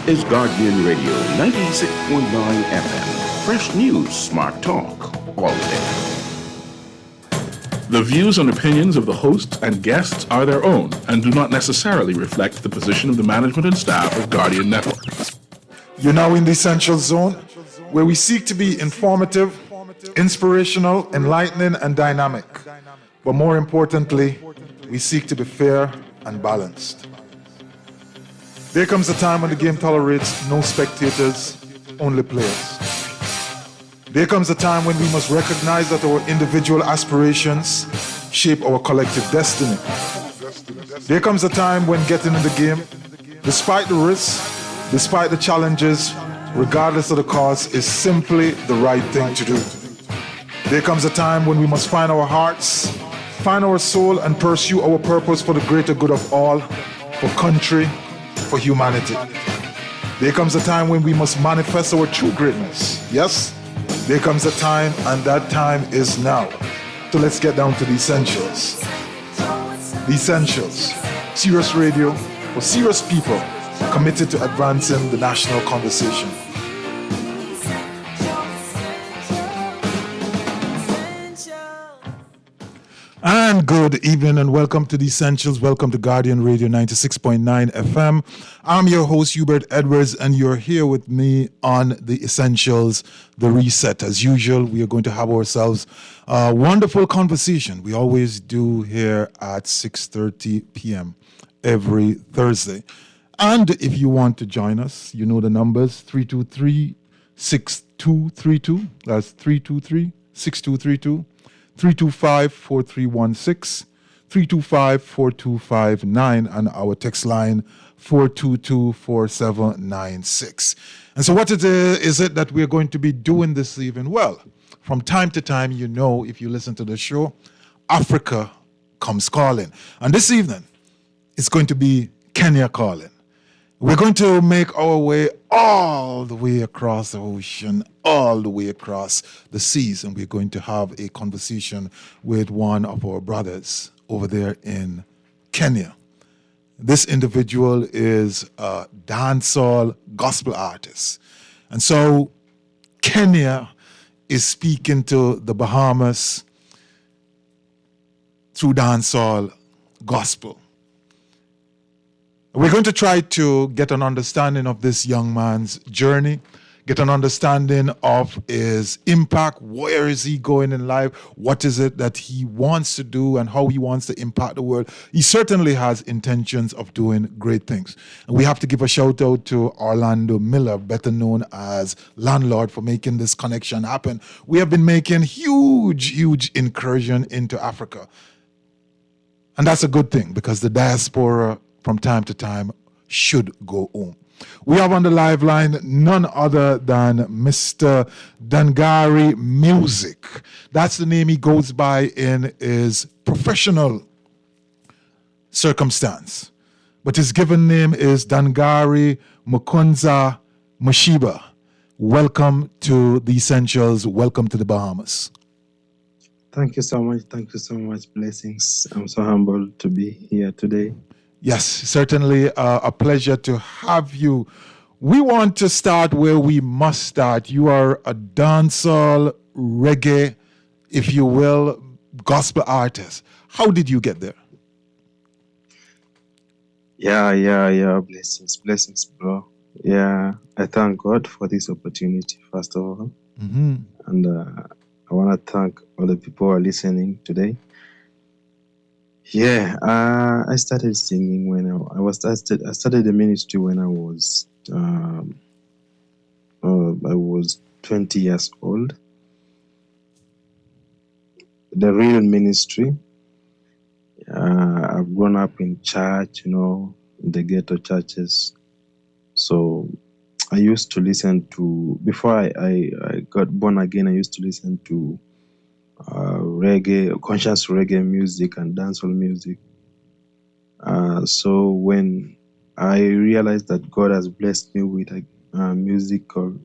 is Guardian Radio 96.9 FM. Fresh news, smart talk, all day. The views and opinions of the hosts and guests are their own and do not necessarily reflect the position of the management and staff of Guardian Network. You're now in the Essential Zone, where we seek to be informative, inspirational, enlightening, and dynamic. But more importantly, we seek to be fair and balanced. There comes a time when the game tolerates no spectators, only players. There comes a time when we must recognize that our individual aspirations shape our collective destiny. There comes a time when getting in the game, despite the risks, despite the challenges, regardless of the cost, is simply the right thing to do. There comes a time when we must find our hearts, find our soul, and pursue our purpose for the greater good of all, for country, for humanity. There comes a time when we must manifest our true greatness. Yes, there comes a time, and that time is now. So let's get down to the essentials. The essentials. Serious radio for serious people committed to advancing the national conversation. And good evening and welcome to The Essentials. Welcome to Guardian Radio 96.9 FM. I'm your host, Hubert Edwards, and you're here with me on The Essentials, The Reset. As usual, we are going to have ourselves a wonderful conversation. We always do here at 6:30 p.m. every Thursday. And if you want to join us, you know the numbers, 323-6232. That's 323-6232. 325-4316, 325-4259, and our text line 422-4796. And so what is it that we're going to be doing this evening? Well, from time to time, you know, if you listen to the show, Africa comes calling. And this evening, it's going to be Kenya calling. We're going to make our way all the way across the ocean, all the way across the seas, and we're going to have a conversation with one of our brothers over there in Kenya. This individual is a dancehall gospel artist. And so Kenya is speaking to the Bahamas through dancehall gospel. We're going to try to get an understanding of this young man's journey, get an understanding of his impact, where is he going in life, what is it that he wants to do, and how he wants to impact the world. He certainly has intentions of doing great things. And we have to give a shout out to Orlando Miller, better known as Landlord, for making this connection happen. We have been making huge incursion into Africa. And that's a good thing, because the diaspora from time to time should go home. We have on the live line none other than Mr. Dangari Music. That's the name he goes by in his professional circumstance. But his given name is Dangari Mukunza Mashiba. Welcome to The Essentials. Welcome to the Bahamas. Thank you so much. Thank you so much. Blessings. I'm so humbled to be here today. Yes, certainly a pleasure to have you. We want to start where we must start. You are a dancehall, reggae, if you will, gospel artist. How did you get there? Yeah. Blessings, bro. Yeah, I thank God for this opportunity, first of all. Mm-hmm. And I want to thank all the people who are listening today. Yeah, I started singing when I started the ministry when I was 20 years old. The real ministry. I've grown up in church, in the ghetto churches. So I used to listen to, before I got born again, I used to listen to reggae, conscious reggae music and dancehall music. So when I realized that God has blessed me with a musical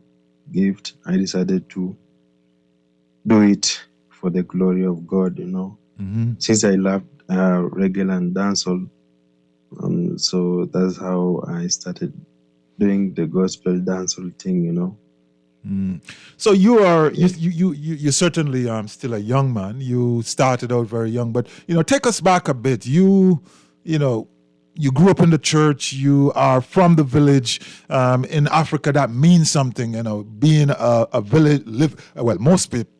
gift, I decided to do it for the glory of God, Mm-hmm. Since I loved reggae and dancehall, so that's how I started doing the gospel dancehall thing, you know. So you certainly still a young man. You started out very young, but take us back a bit. You know you grew up in the church. You are from the village. In Africa, that means something. Being a village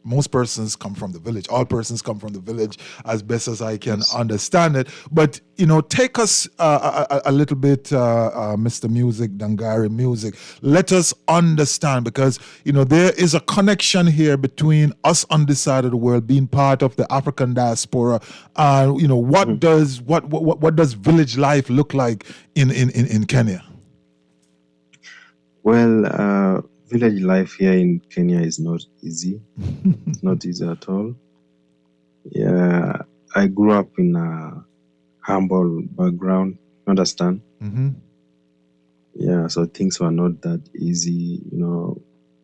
most persons come from the village. All persons come from the village, as best as I can understand it. But take us a little bit, Mr. Music, Dangari Music. Let us understand, because there is a connection here between us on this side of the world, being part of the African diaspora. What does village life look like in Kenya? Well, village life here in Kenya is not easy. It's not easy at all. Yeah, I grew up in a humble background. Understand? Yeah, so things were not that easy.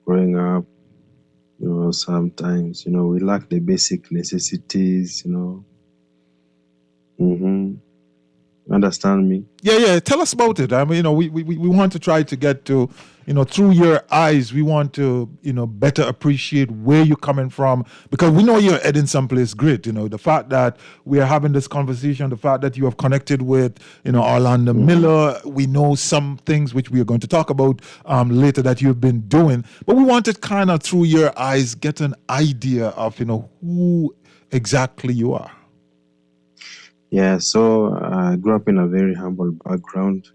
Growing up. Sometimes we lack the basic necessities. Understand me? Yeah. Tell us about it. I mean, we want to try to get to, through your eyes, we want to, better appreciate where you're coming from, because we know you're heading someplace great. The fact that we are having this conversation, the fact that you have connected with, Orlando Miller, we know some things which we are going to talk about later that you've been doing, but we wanted kind of through your eyes get an idea of, who exactly you are. Yeah, so I grew up in a very humble background.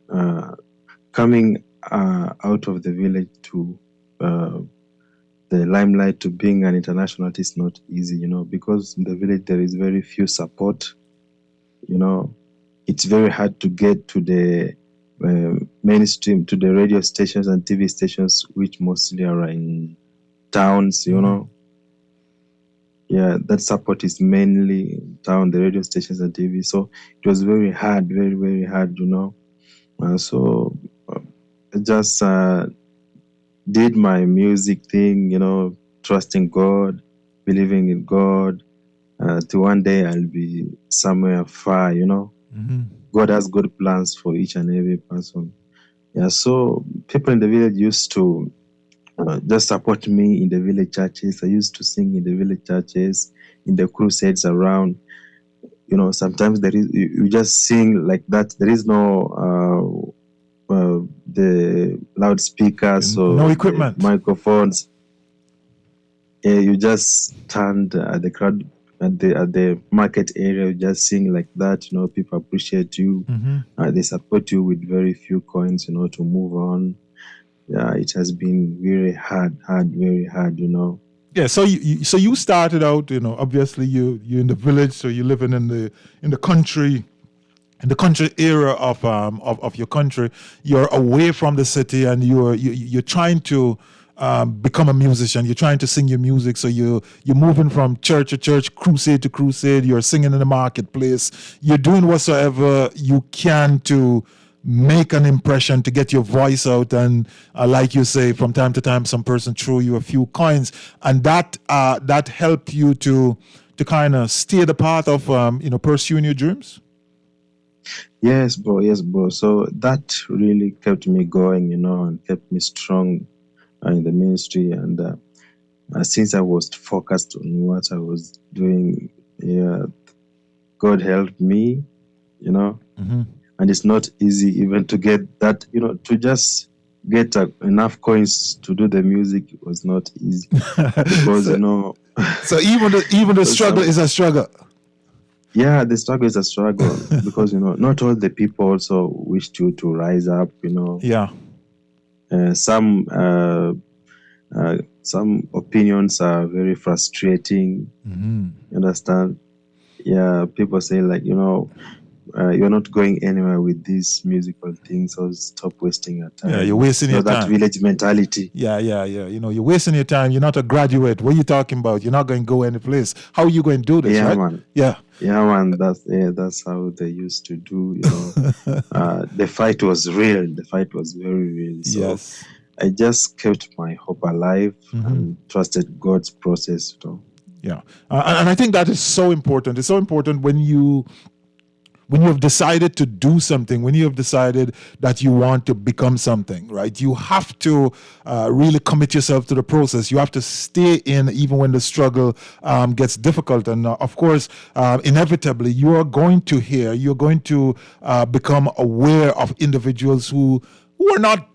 Coming out of the village to the limelight to being an international artist is not easy, because in the village there is very few support. It's very hard to get to the mainstream, to the radio stations and TV stations, which mostly are in towns, Yeah, that support is mainly in town, the radio stations and TV. So it was very hard, very, very hard, So I just did my music thing, trusting God, believing in God. To one day I'll be somewhere far, God has good plans for each and every person. Yeah, so people in the village used to just support me in the village churches. I used to sing in the village churches, in the crusades around. Sometimes you just sing like that. There is no the loudspeakers or no equipment, microphones. Yeah, you just stand at the crowd at the market area. You just sing like that. People appreciate you. They support you with very few coins. To move on. Yeah, it has been very hard, very hard. Yeah, so you started out, obviously you're in the village, so you're living in the country. In the country era of your country, you're away from the city, and you're trying to become a musician. You're trying to sing your music, so you're moving from church to church, crusade to crusade. You're singing in the marketplace. You're doing whatsoever you can to make an impression, to get your voice out, and like you say, from time to time, some person threw you a few coins, and that helped you to kind of steer the path of pursuing your dreams. Yes, bro. So that really kept me going, and kept me strong in the ministry. And since I was focused on what I was doing, yeah, God helped me, And it's not easy even to get that, to just get enough coins to do the music was not easy because So even the struggle is a struggle. Yeah, the struggle is a struggle because not all the people also wish to rise up. Yeah. Some opinions are very frustrating. You understand? Yeah, people say like you're not going anywhere with these musical things, so stop wasting your time. Yeah, you're wasting your time. That village mentality. Yeah. You're wasting your time. You're not a graduate. What are you talking about? You're not going to go any place. How are you going to do this? Yeah, right? man. Yeah, man. That's how they used to do. The fight was real. The fight was very real. So yes. I just kept my hope alive and trusted God's process. Yeah, and I think that is so important. It's so important when you when you have decided to do something, when you have decided that you want to become something, right? You have to really commit yourself to the process. You have to stay in even when the struggle gets difficult. And of course, inevitably, you're going to become aware of individuals who are not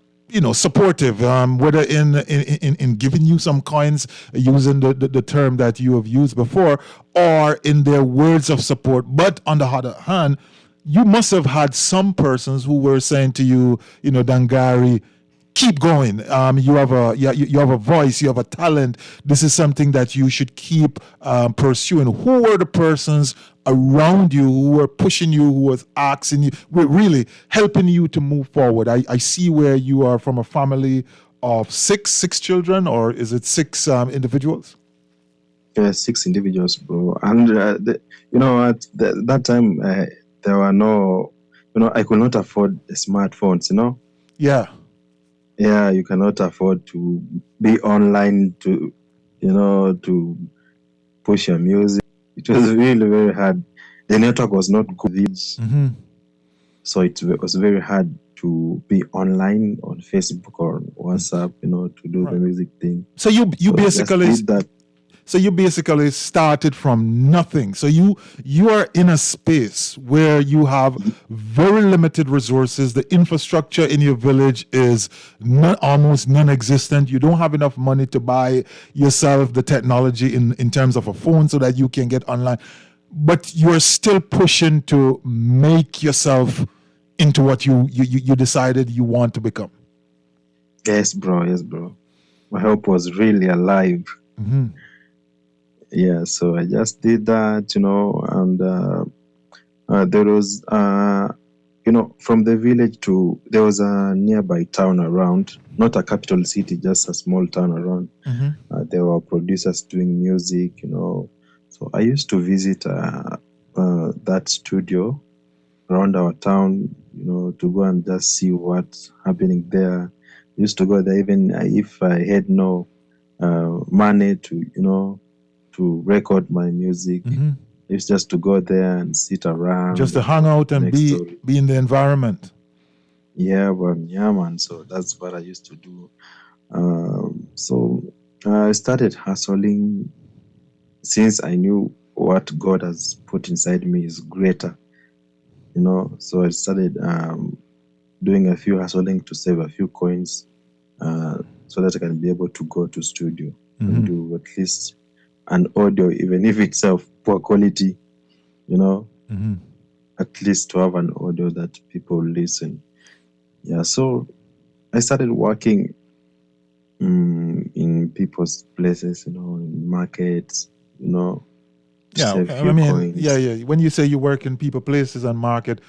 supportive, whether in giving you some coins, using the term that you have used before, or in their words of support. But on the other hand, you must have had some persons who were saying to you, Dangari, keep going. You have a voice, you have a talent. This is something that you should keep pursuing. Who were the persons around you who were pushing you, who was asking you, were really helping you to move forward? I see where you are from a family of six children, or is it six individuals? 6 individuals, bro. And at that time, there were no, I could not afford the smartphones. Yeah. Yeah, you cannot afford to be online to push your music. It was really very hard. The network was not good, so it was very hard to be online on Facebook or WhatsApp, to do the music thing. So you basically did that. So you basically started from nothing. So you are in a space where you have very limited resources. The infrastructure in your village is almost non-existent. You don't have enough money to buy yourself the technology in terms of a phone so that you can get online. But you're still pushing to make yourself into what you decided you want to become. Yes, bro. My hope was really alive. Mm-hmm. Yeah, so I just did that, and there was, from the village there was a nearby town around, not a capital city, just a small town around. Mm-hmm. There were producers doing music, So I used to visit that studio around our town, to go and just see what's happening there. I used to go there even if I had no money to record my music. Mm-hmm. It's just to go there and sit around, just to hang out and be in the environment. Yeah, man. So that's what I used to do. So I started hustling since I knew what God has put inside me is greater. So I started doing a few hustling to save a few coins, so that I can be able to go to studio and do at least an audio, even if it's of poor quality, at least to have an audio that people listen. Yeah, so I started working in people's places, in markets, Yeah, coins. yeah. When you say you work in people, places, and market,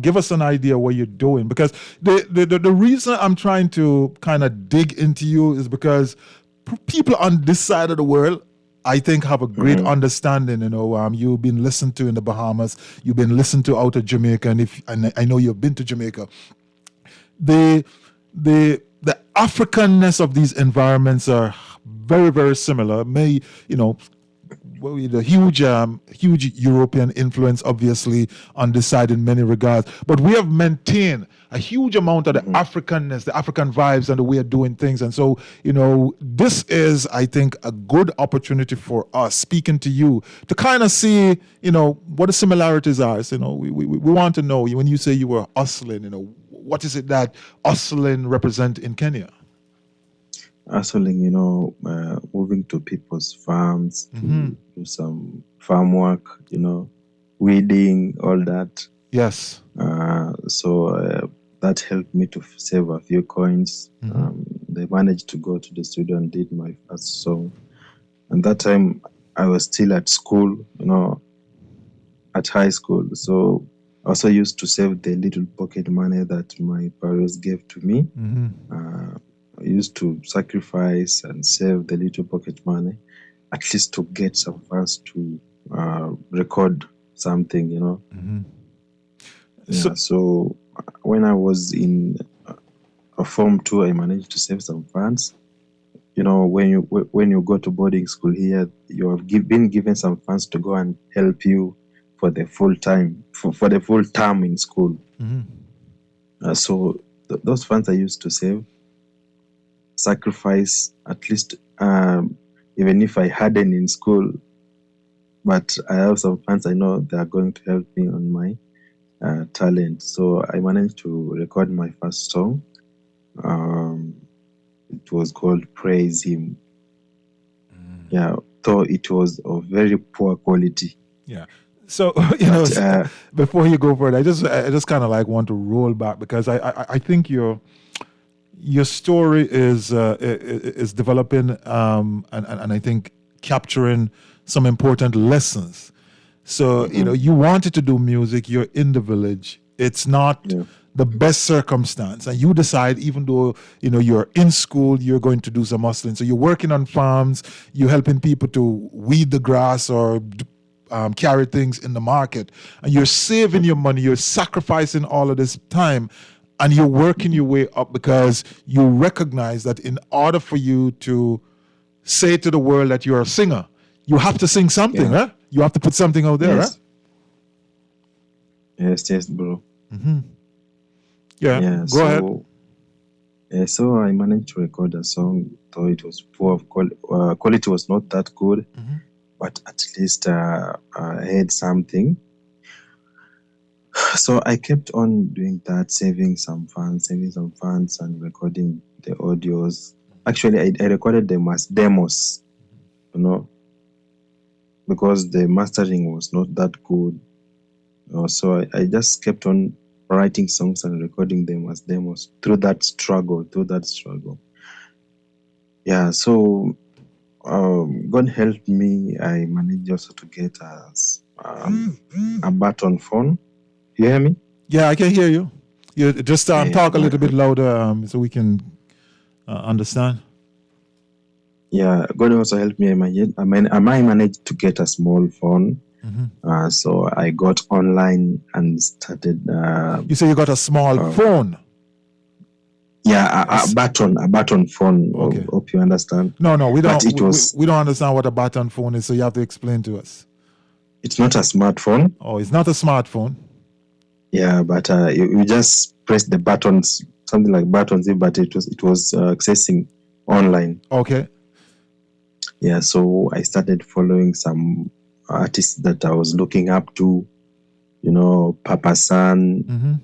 give us an idea what you're doing. Because the reason I'm trying to kind of dig into you is because people on this side of the world, I think, have a great understanding. You've been listened to in the Bahamas, you've been listened to out of Jamaica, and I know you've been to Jamaica. The Africanness of these environments are very, very similar. The huge European influence, obviously, on this side in many regards. But we have maintained a huge amount of the Africanness, the African vibes, and the way of doing things. And so, this is, I think, a good opportunity for us, speaking to you, to kind of see, what the similarities are. So, we want to know, when you say you were hustling, what is it that hustling represent in Kenya? Hustling, moving to people's farms to do some farm work, weeding, all that. Yes. So that helped me to save a few coins. They managed to go to the studio and did my first song. And that time I was still at school, at high school. So I also used to save the little pocket money that my parents gave to me. I used to sacrifice and save the little pocket money, at least to get some funds to record something, Yeah, so when I was in a Form 2, I managed to save some funds. When you go to boarding school here, you have been given some funds to go and help you for the full time for the full term in school. So those funds I used to save, sacrifice at least, even if I hadn't in school, but I have some funds I know they are going to help me on my talent. So I managed to record my first song. It was called Praise Him. Yeah, though it was of very poor quality. Yeah. So before you go further, I just kind of like want to roll back, because I think your story is developing and I think capturing some important lessons. So you wanted to do music. You're in the village. It's not the best circumstance, and you decide, even though you're in school, you're going to do some hustling. So you're working on farms. You're helping people to weed the grass or carry things in the market, and you're saving your money. You're sacrificing all of this time, and you're working your way up, because you recognize that in order for you to say to the world that you're a singer, you have to sing something, right? You have to put something out there, right? Yes, bro. Yeah, go ahead. Yeah, so I managed to record a song, though it was poor of quality was not that good, but at least I had something. So I kept on doing that, saving some funds, and recording the audios. Actually, I recorded them as demos, because the mastering was not that good. So I just kept on writing songs and recording them as demos through that struggle. Yeah, so God helped me. I managed also to get a button phone. You hear me? Yeah, I can hear you. You just talk a little bit louder so we can understand. Yeah, God also helped me. I managed to get a small phone. So I got online and started. You say you got a small phone? Yeah, a button phone. Okay. Hope you understand. No, we don't. We don't understand what a button phone is, so you have to explain to us. It's not a smartphone. Oh, it's not a smartphone. Yeah, but you just press the buttons, something like buttons, but it was accessing online. Okay. Yeah, so I started following some artists that I was looking up to, Papa San,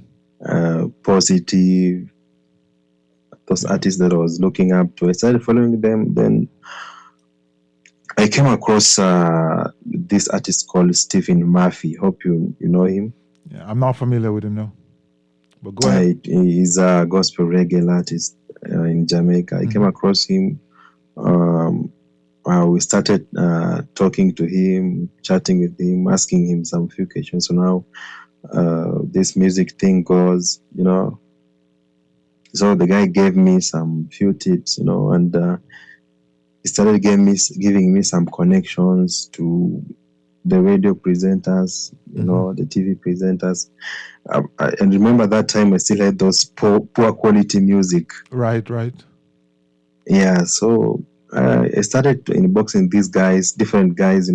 Positive, those artists that I was looking up to. I started following them. Then I came across this artist called Stephen Murphy. Hope you know him. Yeah, I'm not familiar with him, no. But go ahead. He's a gospel reggae artist in Jamaica. I came across him. We started talking to him, chatting with him, asking him some few questions. So now this music thing goes, So the guy gave me some few tips, and he started giving me some connections to the radio presenters, the TV presenters. And remember that time I still had those poor quality music. Right. Yeah, so I started inboxing these guys, different guys,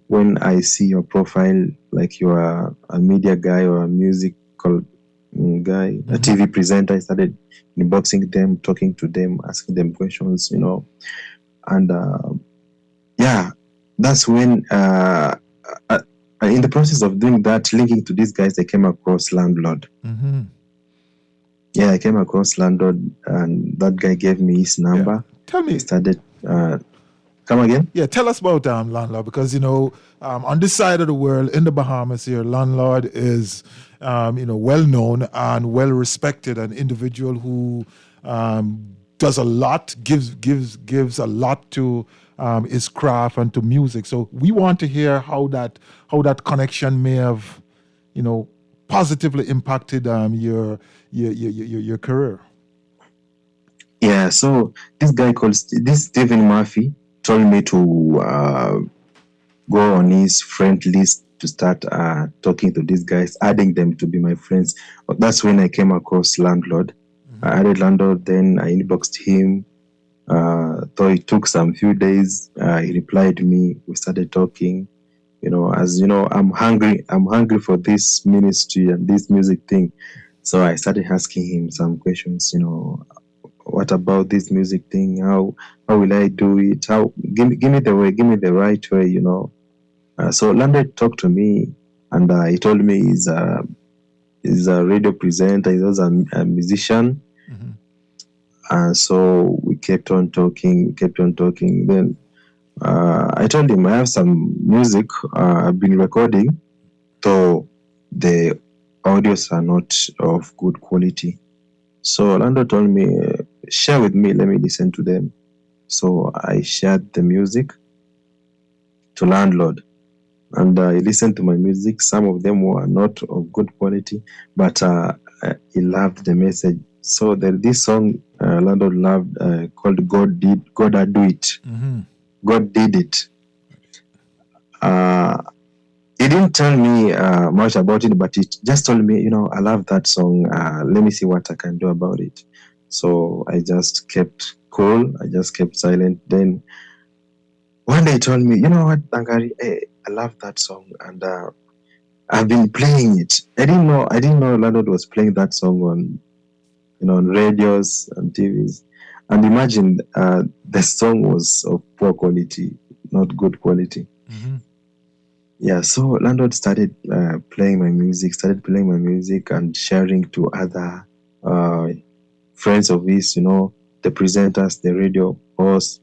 when I see your profile, like you are a media guy or a musical guy, a TV presenter, I started inboxing them, talking to them, asking them questions, and that's when in the process of doing that, linking to these guys, I came across Landlord. Yeah, I came across Landlord, and that guy gave me his number. Yeah. Tell me. He started. Come again? Yeah, tell us about Landlord, because on this side of the world, in the Bahamas here, Landlord is well known and well respected, an individual who does a lot, gives a lot to his craft and to music. So we want to hear how that connection may have positively impacted your career. Yeah, so this guy this Stephen Murphy told me to go on his friend list to start talking to these guys, adding them to be my friends. But that's when I came across Landlord. I added Landlord, then I inboxed him. Though it took some few days, he replied to me. We started talking. As you know, I'm hungry for this ministry and this music thing. So I started asking him some questions, what about this music thing? How will I do it? How give me the way, give me the right way. So Landed talked to me, and he told me he's a radio presenter. He's also a musician. So we kept on talking, kept on talking. Then I told him I have some music I've been recording, though the audios are not of good quality. So Orlando told me, share with me, let me listen to them. So I shared the music to landlord, and he listened to my music. Some of them were not of good quality, but he loved the message. So there's this song landlord loved called God I Do It. God did it. Uh, he didn't tell me much about it, but it just told me, I love that song. Let me see what I can do about it. So I just kept cool. I just kept silent. Then one day he told me, you know what, Tangari, I love that song, and I've been playing it. I didn't know Landlord was playing that song on radios and TVs. And imagine the song was of poor quality, not good quality. Yeah, so Landlord started playing my music, and sharing to other friends of his, the presenters, the radio hosts.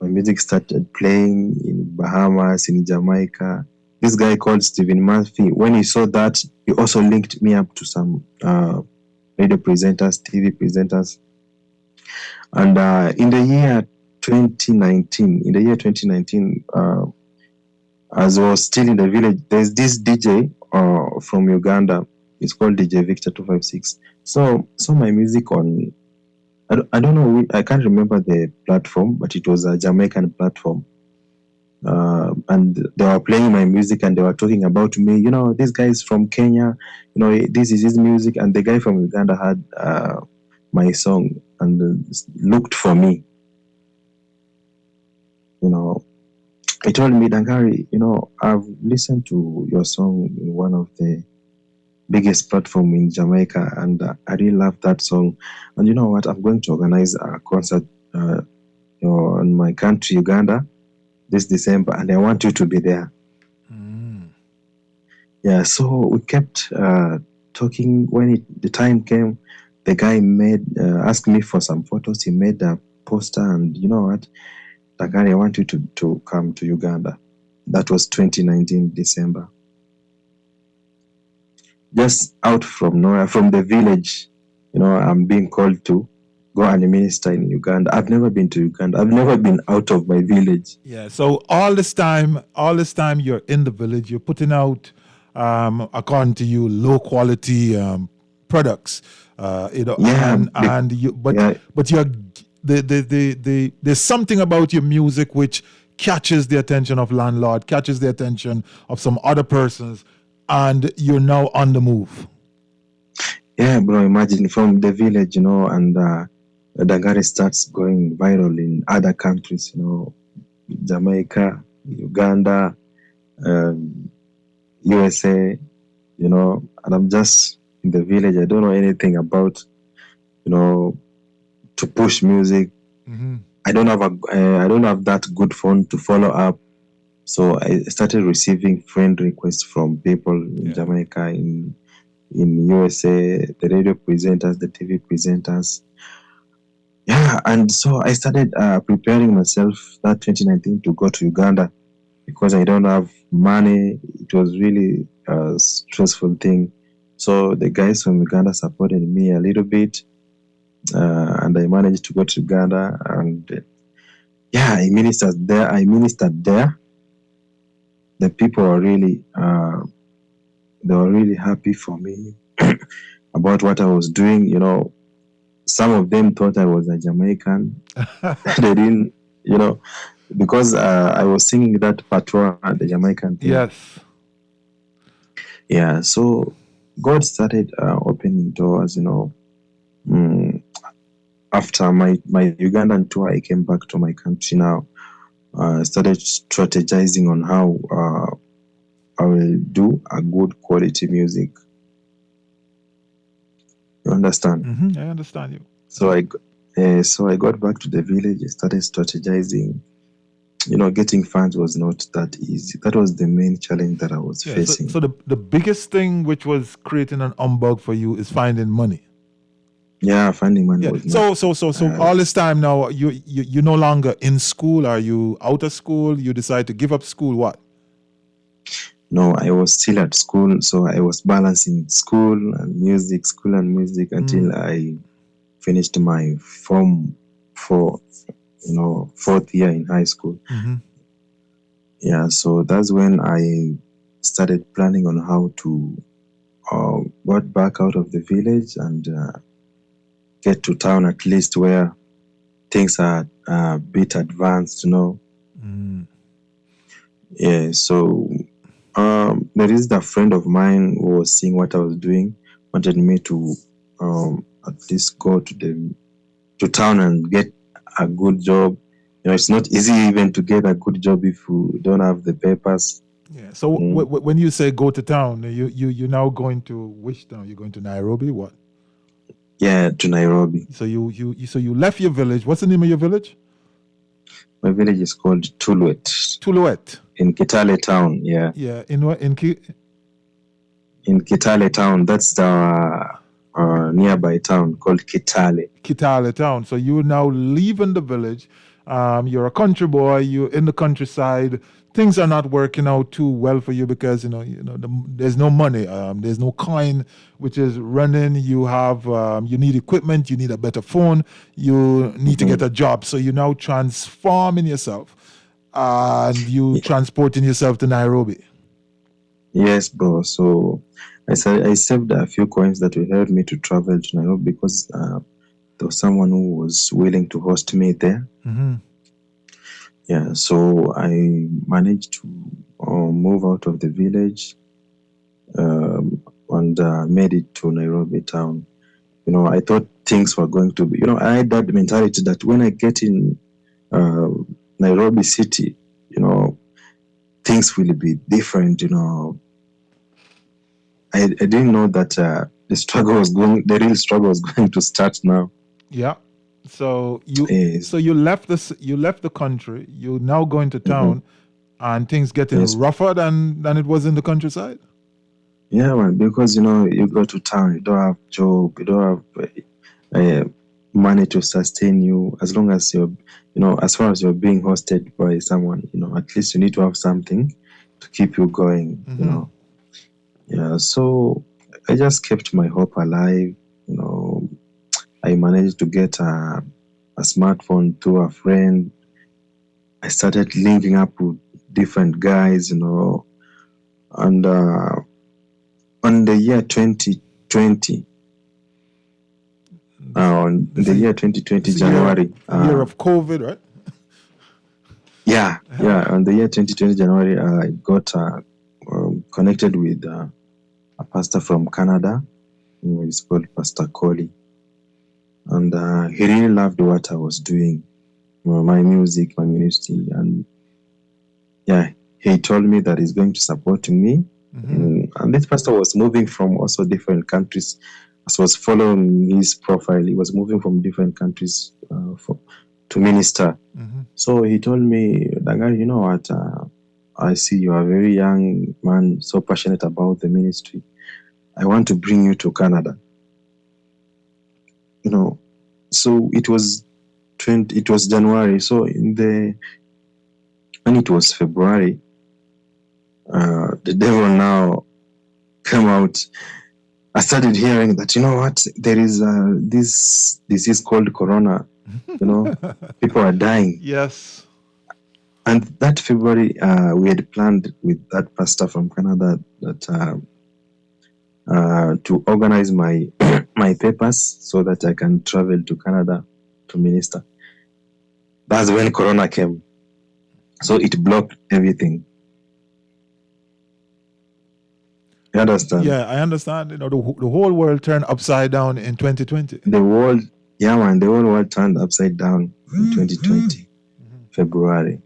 My music started playing in Bahamas, in Jamaica. This guy called Stephen Murphy, when he saw that, he also linked me up to some radio presenters, TV presenters. And in the year 2019, as I was still in the village, there's this DJ from Uganda. It's called DJ Victor 256. So my music on, I don't know, I can't remember the platform, but it was a Jamaican platform. And they were playing my music, and they were talking about me. This guy is from Kenya. This is his music. And the guy from Uganda had my song and looked for me. He told me, Dangari, I've listened to your song in one of the biggest platform in Jamaica, and I really love that song. And you know what? I'm going to organize a concert in my country, Uganda, this December, and I want you to be there. Yeah, so we kept talking. When the time came, the guy asked me for some photos. He made a poster, and you know what? Dangari, I want you to come to Uganda. That was 2019, December. Just out from nowhere, from the village, I'm being called to go and minister in Uganda. I've never been to Uganda. I've never been out of my village. Yeah. So all this time you're in the village, you're putting out, according to you, low quality products. Yeah, but you're there's something about your music which catches the attention of landlord, catches the attention of some other persons, and you're now on the move. Yeah, bro, imagine from the village, and Dangari starts going viral in other countries, Jamaica, Uganda, USA, and I'm just in the village. I don't know anything about, to push music. I don't have that good phone to follow up. So I started receiving friend requests from people in Jamaica, in USA, the radio presenters, the TV presenters. Yeah, and so I started preparing myself that 2019 to go to Uganda, because I don't have money. It was really a stressful thing. So the guys from Uganda supported me a little bit, and I managed to go to Uganda, and I ministered there. The people were really, they were really happy for me about what I was doing. Some of them thought I was a Jamaican. They didn't, because I was singing that patois, the Jamaican thing. Yes. Yeah, so God started opening doors, After my Ugandan tour, I came back to my country now. started strategizing on how I will do a good quality music. You understand? I understand you. So I got back to the village. I started strategizing. Getting funds was not that easy. That was the main challenge that I was facing. So the biggest thing which was creating an humbug for you is finding money. Yeah, finding money was not. So all this time now, you're no longer in school. Are you out of school? You decide to give up school? What? No, I was still at school, so I was balancing school and music until I finished my form for fourth year in high school. Yeah, so that's when I started planning on how to got back out of the village and get to town, at least where things are a bit advanced, Yeah, so there is a friend of mine who was seeing what I was doing, wanted me to at least go to town and get a good job. It's not easy even to get a good job if you don't have the papers. Yeah. So when you say go to town, you're now going to which town? You're going to Nairobi? What? Yeah, to Nairobi. So you left your village. What's the name of your village? My village is called Tuluet. Tuluet. In Kitale town, yeah. Yeah, in what? In Kitale town. That's the nearby town called Kitale. Kitale town. So you're now leaving the village. You're a country boy. You're in the countryside. Things are not working out too well for you because there's no money. There's no coin which is running. You have you need equipment. You need a better phone. You need to get a job. So you're now transforming yourself, and you transporting yourself to Nairobi. Yes, bro. So I saved a few coins that will help me to travel to Nairobi because there was someone who was willing to host me there. Yeah, so I managed to move out of the village and made it to Nairobi town. I thought things were going to be, I had that mentality that when I get in Nairobi city, things will be different, I didn't know that the real struggle was going to start now. Yeah. So you left the country. You're now going to town, and things getting rougher than it was in the countryside. Yeah, man. Because you go to town, you don't have job, you don't have money to sustain you. As long as you're, as far as you're being hosted by someone, at least you need to have something to keep you going. Yeah. So I just kept my hope alive. I managed to get a smartphone through a friend. I started linking up with different guys, and on the year 2020, January. Year of COVID, right? Yeah. On the year 2020 January, I got connected with a pastor from Canada. He's called Pastor Coley. And he really loved what I was doing, my music, my ministry. And yeah, he told me that he's going to support me. And this pastor was moving from also different countries. As I was following his profile, he was moving from different countries to minister. So he told me, Dangai, you know what? I see you are a very young man, so passionate about the ministry. I want to bring you to Canada. So it was January. So when it was February, the devil now came out. I started hearing that, there is this disease called Corona. People are dying. Yes. And that February, we had planned with that pastor from Canada that to organize my my papers so that I can travel to Canada to minister. That's when Corona came. So it blocked everything. You understand? Yeah, I understand. The whole world turned upside down in 2020. The whole world turned upside down in 2020, February.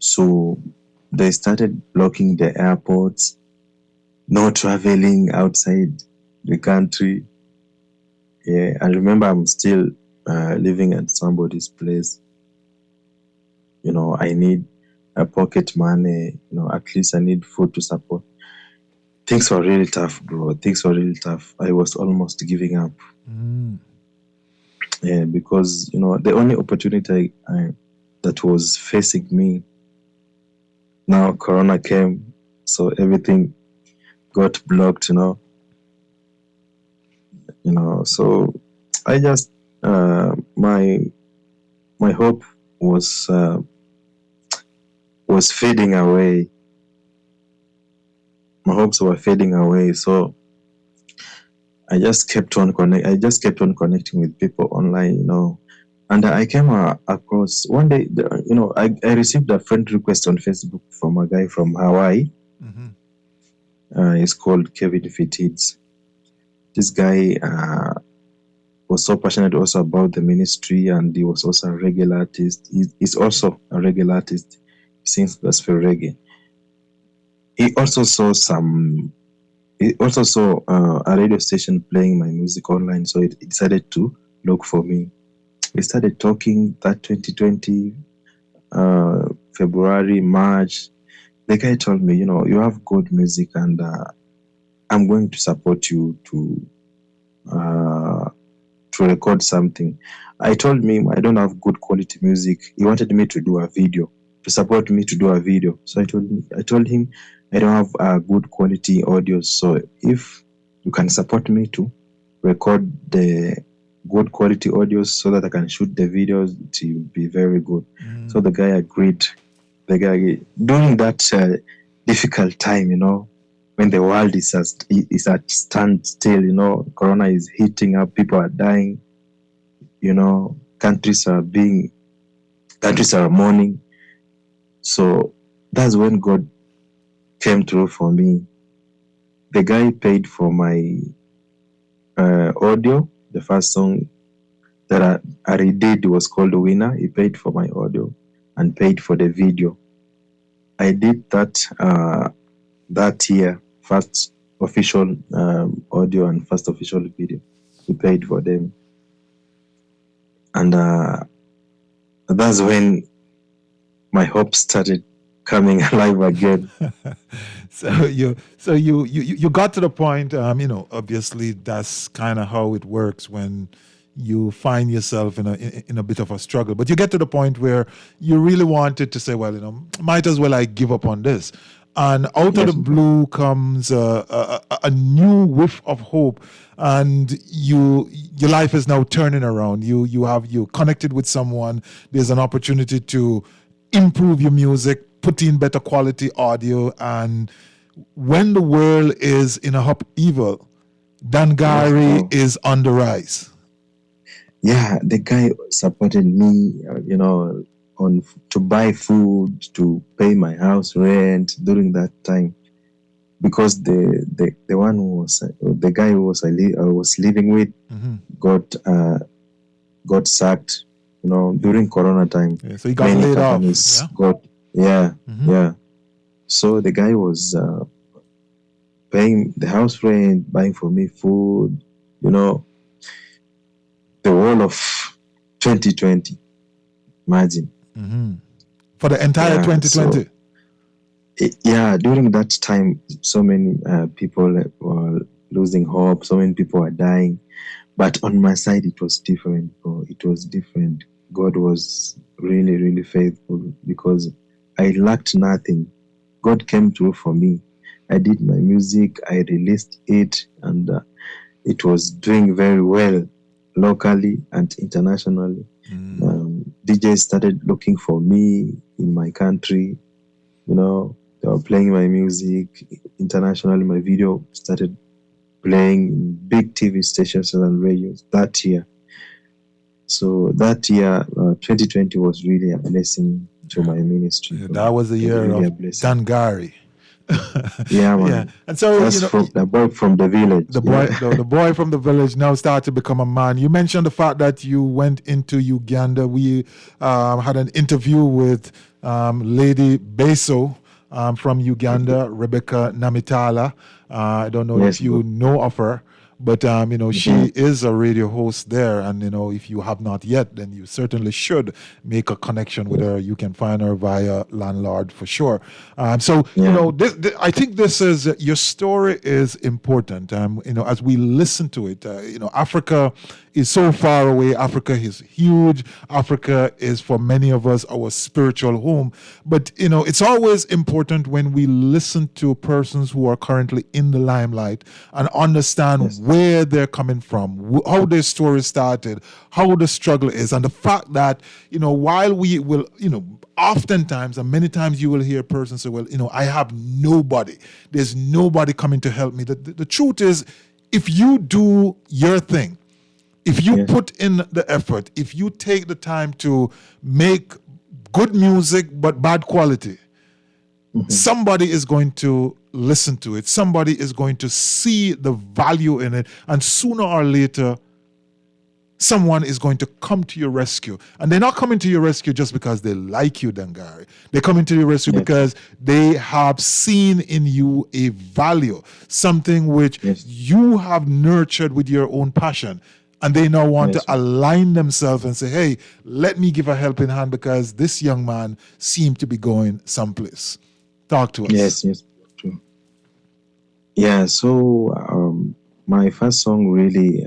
So they started blocking the airports, no traveling outside the country. Yeah, I remember I'm still living at somebody's place. I need a pocket money. At least I need food to support. Things were really tough, bro. Things were really tough. I was almost giving up. Yeah, because the only opportunity that was facing me, now Corona came, so everything got blocked. So I just my hope was fading away. My hopes were fading away, so I just kept on connecting with people online. And I came across one day. I received a friend request on Facebook from a guy from Hawaii. He's called Kevin Fittids. This guy was so passionate also about the ministry, and he was also a reggae artist. He's also a reggae artist. He sings gospel reggae. He also saw a radio station playing my music online, so he decided to look for me. We started talking that 2020, February, March. The guy told me, you have good music, and I'm going to support you to record something. I told him I don't have good quality music. He wanted me to do a video, to support me to do a video. So I told him I don't have good quality audio. So if you can support me to record the good quality audio so that I can shoot the videos, it will be very good. So the guy agreed. During that difficult time, when the world is at standstill, Corona is heating up, people are dying, countries are mourning. So that's when God came through for me. The guy paid for my audio. The first song that I redid was called Winner. He paid for my audio and paid for the video. I did that year, first official audio and first official video. He paid for them. And that's when my hope started coming alive again. So you got to the point, obviously that's kind of how it works when you find yourself in a bit of a struggle. But you get to the point where you really wanted to say, well, might as well I give up on this. And out of the blue comes a new whiff of hope, and your life is now turning around. You connected with someone. There's an opportunity to improve your music, put in better quality audio, and when the world is in a upheaval, Dangari is on the rise. Yeah, the guy supported me, to buy food, to pay my house rent during that time, because the one who was the guy who I was living with got sacked, during Corona time. Yeah, so he got laid off. Yeah. So the guy was paying the house rent, buying for me food, the whole of 2020. Imagine. For the entire 2020. During that time, so many people were losing hope. So many people were dying. But on my side, it was different, bro. It was different. God was really, really faithful because I lacked nothing. God came through for me. I did my music, I released it, and it was doing very well locally and internationally. DJs started looking for me in my country. They were playing my music internationally. My video started playing in big TV stations and radios that year. So that year, 2020 was really a blessing to my ministry. That was the year of Dangari. Yeah, Yeah, man. and so That's from the boy from the village. the boy, Yeah. the boy from the village now started to become a man. You mentioned the fact that you went into Uganda. We had an interview with Lady Beso from Uganda, Rebecca Namitala. I don't know Yes, if you bro. know of her, but Mhm. she is a radio host there, and if you have not yet, then you certainly should make a connection with her. You can find her via Landlord for sure. So Yeah. I think this is your story is important. As we listen to it, Africa is so far away. Africa is huge. Africa is for many of us our spiritual home. But it's always important when we listen to persons who are currently in the limelight and understand Yes. where they're coming from, how their story started, how the struggle is, and the fact that while we will oftentimes and many times you will hear persons say, well, I have nobody. There's nobody coming to help me. The truth is, if you do your thing, if you Yes. put in the effort, if you take the time to make good music but bad quality, somebody is going to listen to it. Somebody is going to see the value in it. And sooner or later, someone is going to come to your rescue. And they're not coming to your rescue just because they like you, Dangari. They're coming to your rescue Yes. because they have seen in you a value, something which Yes. you have nurtured with your own passion. And they now want Yes. to align themselves and say, hey, let me give a helping hand because this young man seemed to be going someplace. Talk to us. Yes. Yes. True. Yeah. So my first song really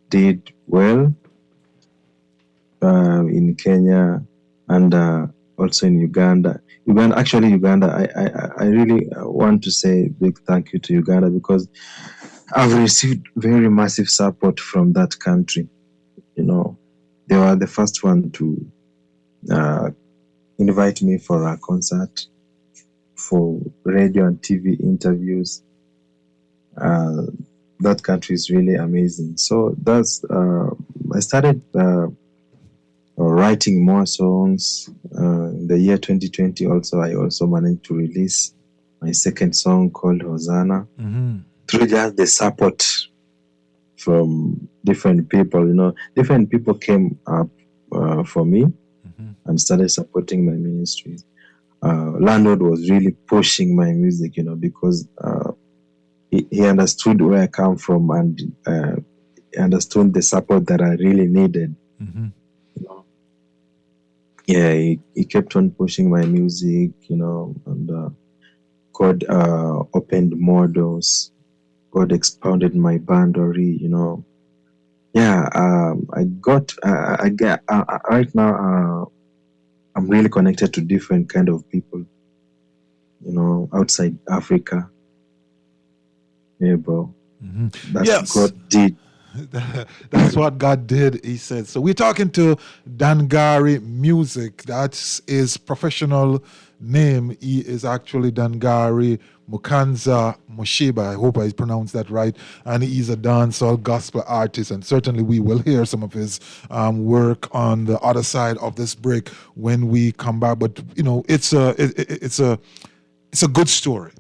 did well in Kenya and also in Uganda. Uganda. I really want to say big thank you to Uganda because I've received very massive support from that country. They were the first one to invite me for a concert, for radio and TV interviews. That country is really amazing. So that's I started writing more songs. In the year 2020 also, I also managed to release my second song called Hosanna through just the support from different people. Different people came up for me and started supporting my ministry. Landlord was really pushing my music, because he understood where I come from and he understood the support that I really needed. Yeah, he kept on pushing my music, and God opened more doors. God expounded my boundary, Yeah, I get right now. I'm really connected to different kind of people, outside Africa. Yeah, bro. That's Yes. God did. That's what God did, he said. So we're talking to Dangari Music. That's his professional name. He is actually Dangari Mukanza Moshiba. I hope I pronounced that right. And he's a dancehall gospel artist. And certainly we will hear some of his work on the other side of this break when we come back. But it's a good story.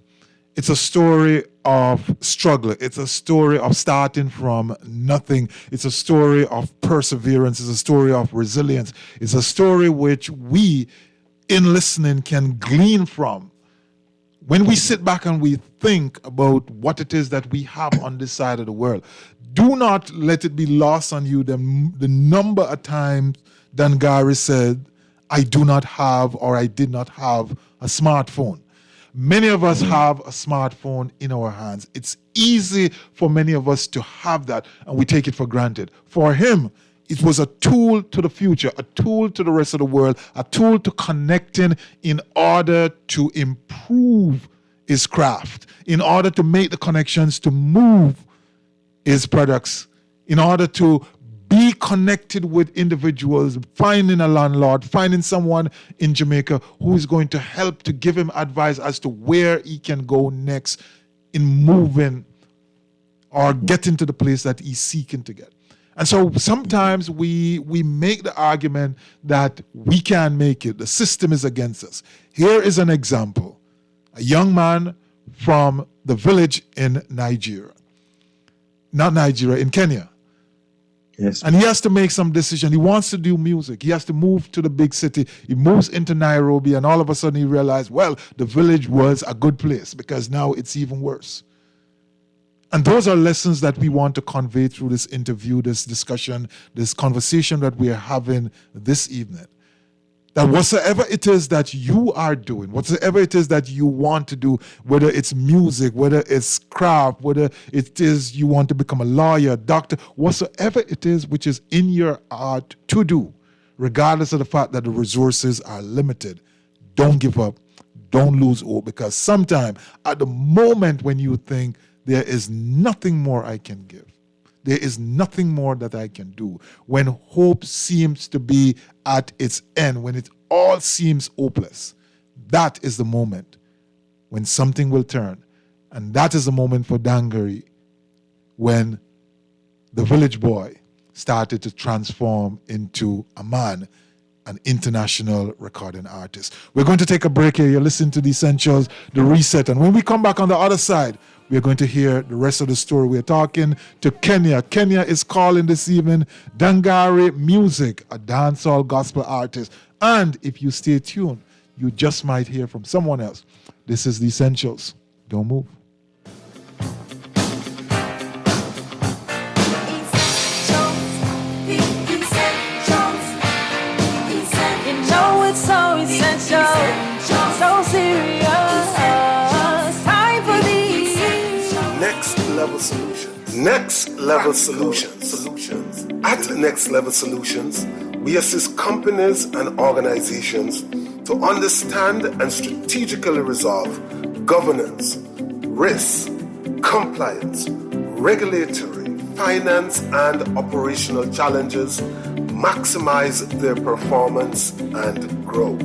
It's a story of struggle. It's a story of starting from nothing. It's a story of perseverance. It's a story of resilience. It's a story which we, in listening, can glean from. When we sit back and we think about what it is that we have on this side of the world, do not let it be lost on you the number of times Dangari said, I do not have or I did not have a smartphone. Many of us have a smartphone in our hands. It's easy for many of us to have that, and we take it for granted. For him, it was a tool to the future, a tool to the rest of the world, a tool to connecting in order to improve his craft, in order to make the connections to move his products, in order to be connected with individuals, finding a landlord, finding someone in Jamaica who is going to help to give him advice as to where he can go next in moving or getting to the place that he's seeking to get. And so sometimes we make the argument that we can't make it. The system is against us. Here is an example. a young man from the village in Nigeria. Not Nigeria, in Kenya. Yes. And he has to make some decision. He wants to do music. He has to move to the big city. He moves into Nairobi, and all of a sudden he realized, well, the village was a good place because now it's even worse. And those are lessons that we want to convey through this interview, this discussion, this conversation that we are having this evening. That whatsoever it is that you are doing, whatsoever it is that you want to do, whether it's music, whether it's craft, whether it is you want to become a lawyer, doctor, whatsoever it is which is in your heart to do, regardless of the fact that the resources are limited, don't give up, don't lose hope, because sometime at the moment when you think there is nothing more I can give, there is nothing more that I can do, when hope seems to be at its end, when it all seems hopeless, that is the moment when something will turn. And that is the moment for Dangari when the village boy started to transform into a man, an international recording artist. We're going to take a break here. You're listening to The Essentials, The Reset. And when we come back on the other side, we're going to hear the rest of the story. We're talking to Kenya. Kenya is calling this evening Dangari Music, a dancehall gospel artist. And if you stay tuned, you just might hear from someone else. This is The Essentials. Don't move. So essential, so serious. Time for these Next Level Solutions. Next Level Solutions. At Next Level Solutions, we assist companies and organizations to understand and strategically resolve governance, risk, compliance, regulatory, finance, and operational challenges, maximize their performance and grow.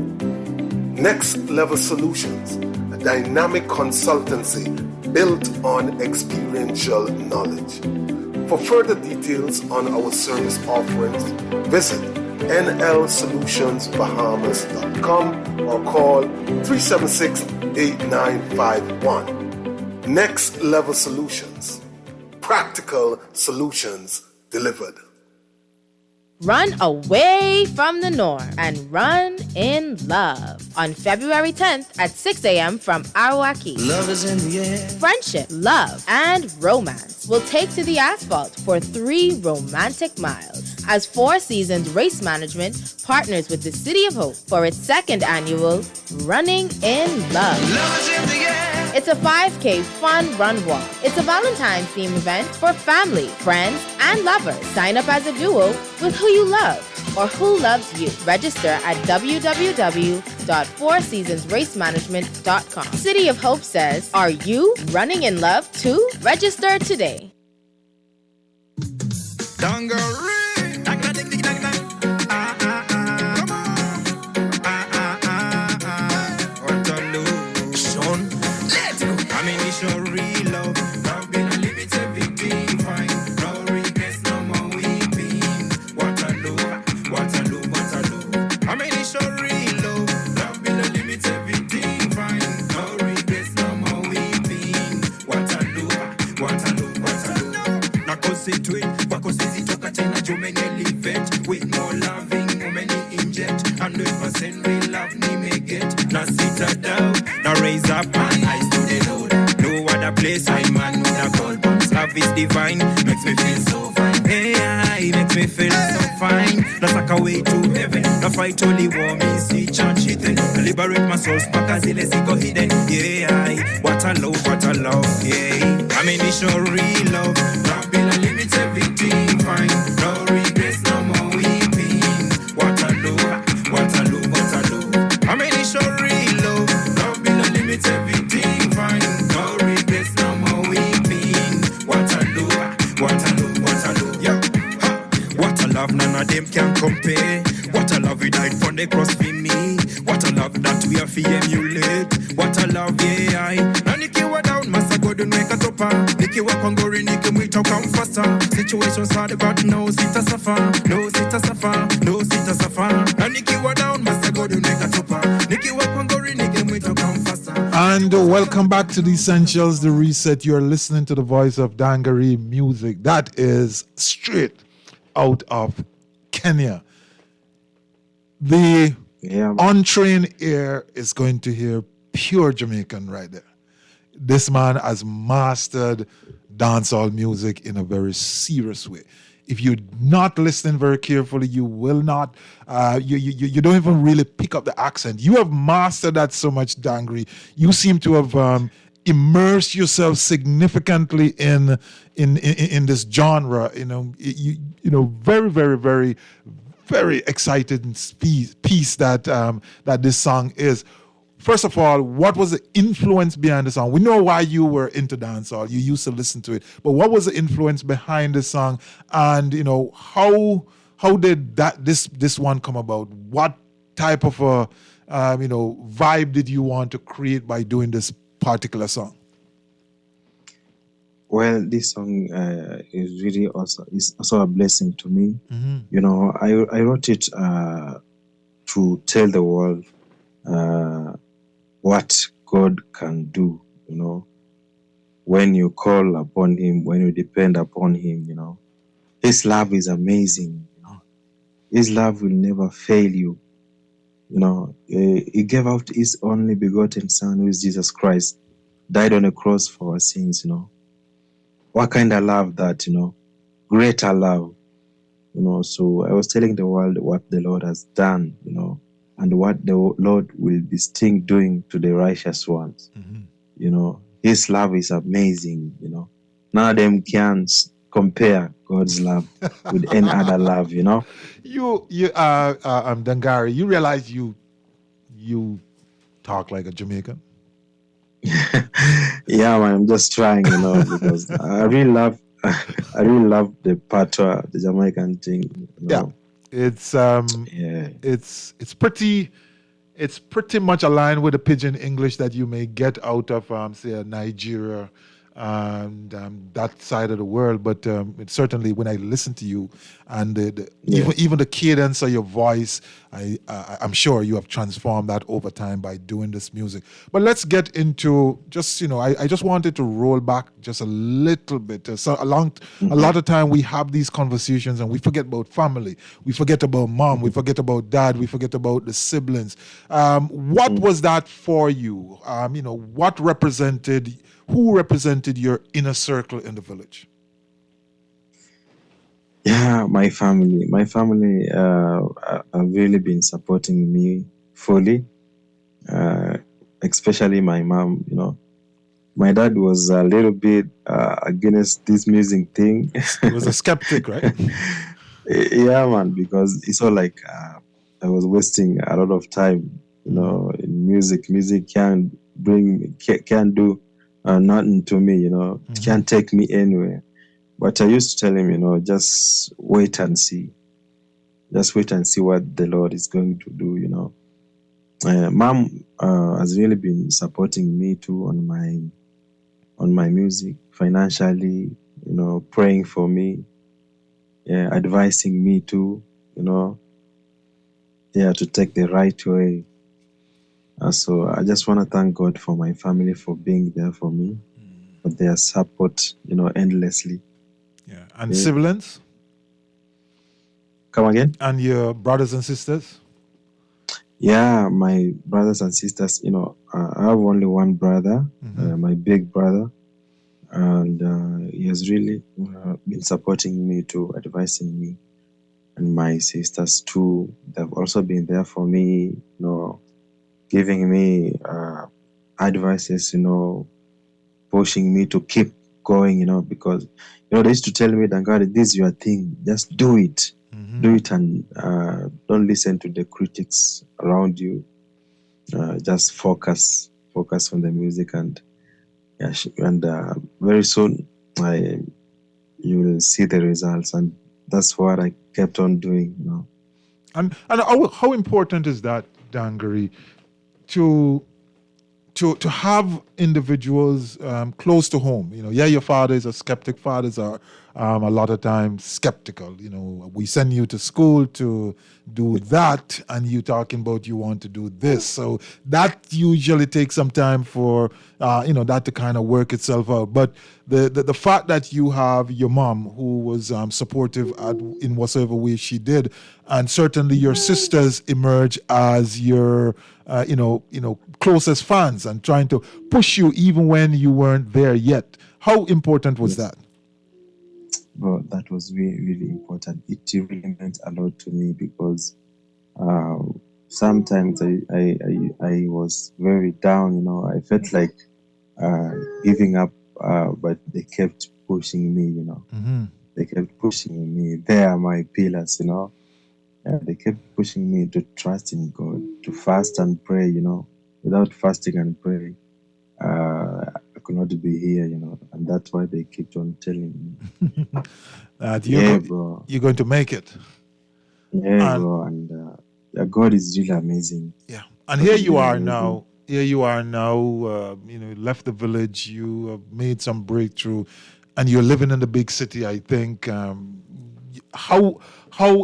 Next Level Solutions, a dynamic consultancy built on experiential knowledge. For further details on our service offerings, visit nlsolutionsbahamas.com or call 376-8951. Next Level Solutions, practical solutions delivered. Run away from the norm and run in love on February 10th at 6 a.m. from Arawaki. Love is in the air. Friendship, love, and romance will take to the asphalt for 3 romantic miles as Four Seasons Race Management partners with the City of Hope for its 2nd annual Running in Love. Love is in the air. It's a 5K fun run walk. It's a Valentine's theme event for family, friends, and lovers. Sign up as a duo with who you love or who loves you. Register at www.fourseasonsracemanagement.com. City of Hope says, are you running in love too? Register today. with more loving, women inject 100% real love me make it. Now sit her down, now raise up my eyes to the Lord. No other place I man with a gold bones. Love is divine, makes me feel so fine. Hey, makes me feel so fine. That's like a way to heaven. The fight only war me see chant cheating. Liberate my soul, back as it is go hidden. Yeah, what a love, yeah. I mean it's your real love. Love be the limit, everything fine. No regrets, no more weeping. What a love. I mean it's your real love. Love be the limit, everything fine. No regrets, no more weeping. What a love. Yo, ha. What a love, none of them can compare. What a love we died for the cross for me. What a love that we have to emulate. What a love, yeah. Now Nicky wa down, massa go to make a topper. Nicky wa kongori, Nicky we talk come faster. Situations hard, but no sit a suffer. Now Nicky wa down, massa go to make a topper. Nicky wa kongori, Nicky we talk come faster. And welcome back to the Essentials, the Reset. You're listening to the voice of Dangari music. That is straight out of Kenya. The untrained ear is going to hear pure Jamaican right there. This man has mastered dancehall music in a very serious way. If you're not listening very carefully, you will not, you don't even really pick up the accent. You have mastered that so much, Dangri. You seem to have immersed yourself significantly in this genre. You know, very, very, very, very excited piece that that this song is. First of all, what was the influence behind the song? We know why you were into dancehall. You used to listen to it, but what was the influence behind the song? And how did this one come about? What type of a vibe did you want to create by doing this particular song? Well, this song is really also a blessing to me. Mm-hmm. I wrote it to tell the world what God can do, when you call upon Him, when you depend upon Him, His love is amazing, His love will never fail you, He gave out His only begotten Son, who is Jesus Christ, died on the cross for our sins, What kind of love that, greater love, So I was telling the world what the Lord has done, and what the Lord will be still doing to the righteous ones. Mm-hmm. His love is amazing, None of them can compare God's love with any other love, You Dangari, you realize you talk like a Jamaican? Yeah, man, I'm just trying, because I really love the patois, the Jamaican thing. Yeah. It's pretty much aligned with the pidgin English that you may get out of say Nigeria and that side of the world. But it certainly, when I listen to you and even the cadence of your voice, I'm sure you have transformed that over time by doing this music. But let's get into just, I just wanted to roll back just a little bit. So a lot of time we have these conversations and we forget about family. We forget about mom. We forget about dad. We forget about the siblings. What was that for you? Who represented your inner circle in the village? Yeah, my family. My family have really been supporting me fully, especially my mom. My dad was a little bit against this music thing. He was a skeptic, right? Yeah, man, because he saw like I was wasting a lot of time, in music. Music can't do nothing to me, Mm-hmm. It can't take me anywhere. But I used to tell him, just wait and see. Just wait and see what the Lord is going to do, Mom has really been supporting me too on my music, financially, praying for me, advising me too, to take the right way. So I just want to thank God for my family for being there for me, for their support, endlessly. Yeah. And siblings? Come again? And your brothers and sisters? Yeah, my brothers and sisters, I have only one brother, my big brother, and he has really been supporting me too, advising me. And my sisters too, they've also been there for me, giving me advices, pushing me to keep going, because, they used to tell me, Dangari, this is your thing, just do it. Mm-hmm. Do it and don't listen to the critics around you. Just focus on the music and very soon you will see the results, and that's what I kept on doing, And how important is that, Dangari, to have individuals close to home? Your father is a skeptic. Fathers are a lot of times skeptical. You know, we send you to school to do that, and you talking about you want to do this. So that usually takes some time for that to kind of work itself out. But the fact that you have your mom who was supportive in whatsoever way she did, and certainly your sisters emerge as your closest fans and trying to push you even when you weren't there yet. How important was that? Well, that was really, really important. It really meant a lot to me because sometimes I was very down. You know, I felt like giving up, but they kept pushing me. You know, they kept pushing me. They are my pillars. You know, they kept pushing me to trust in God, to fast and pray. You know, without fasting and praying, I could not be here. You know, and that's why they kept on telling me. Bro. You're going to make it. Yeah, bro, and God is really amazing. Yeah, and here you are now. Here you are now. You left the village. You have made some breakthrough, and you're living in the big city. I think. How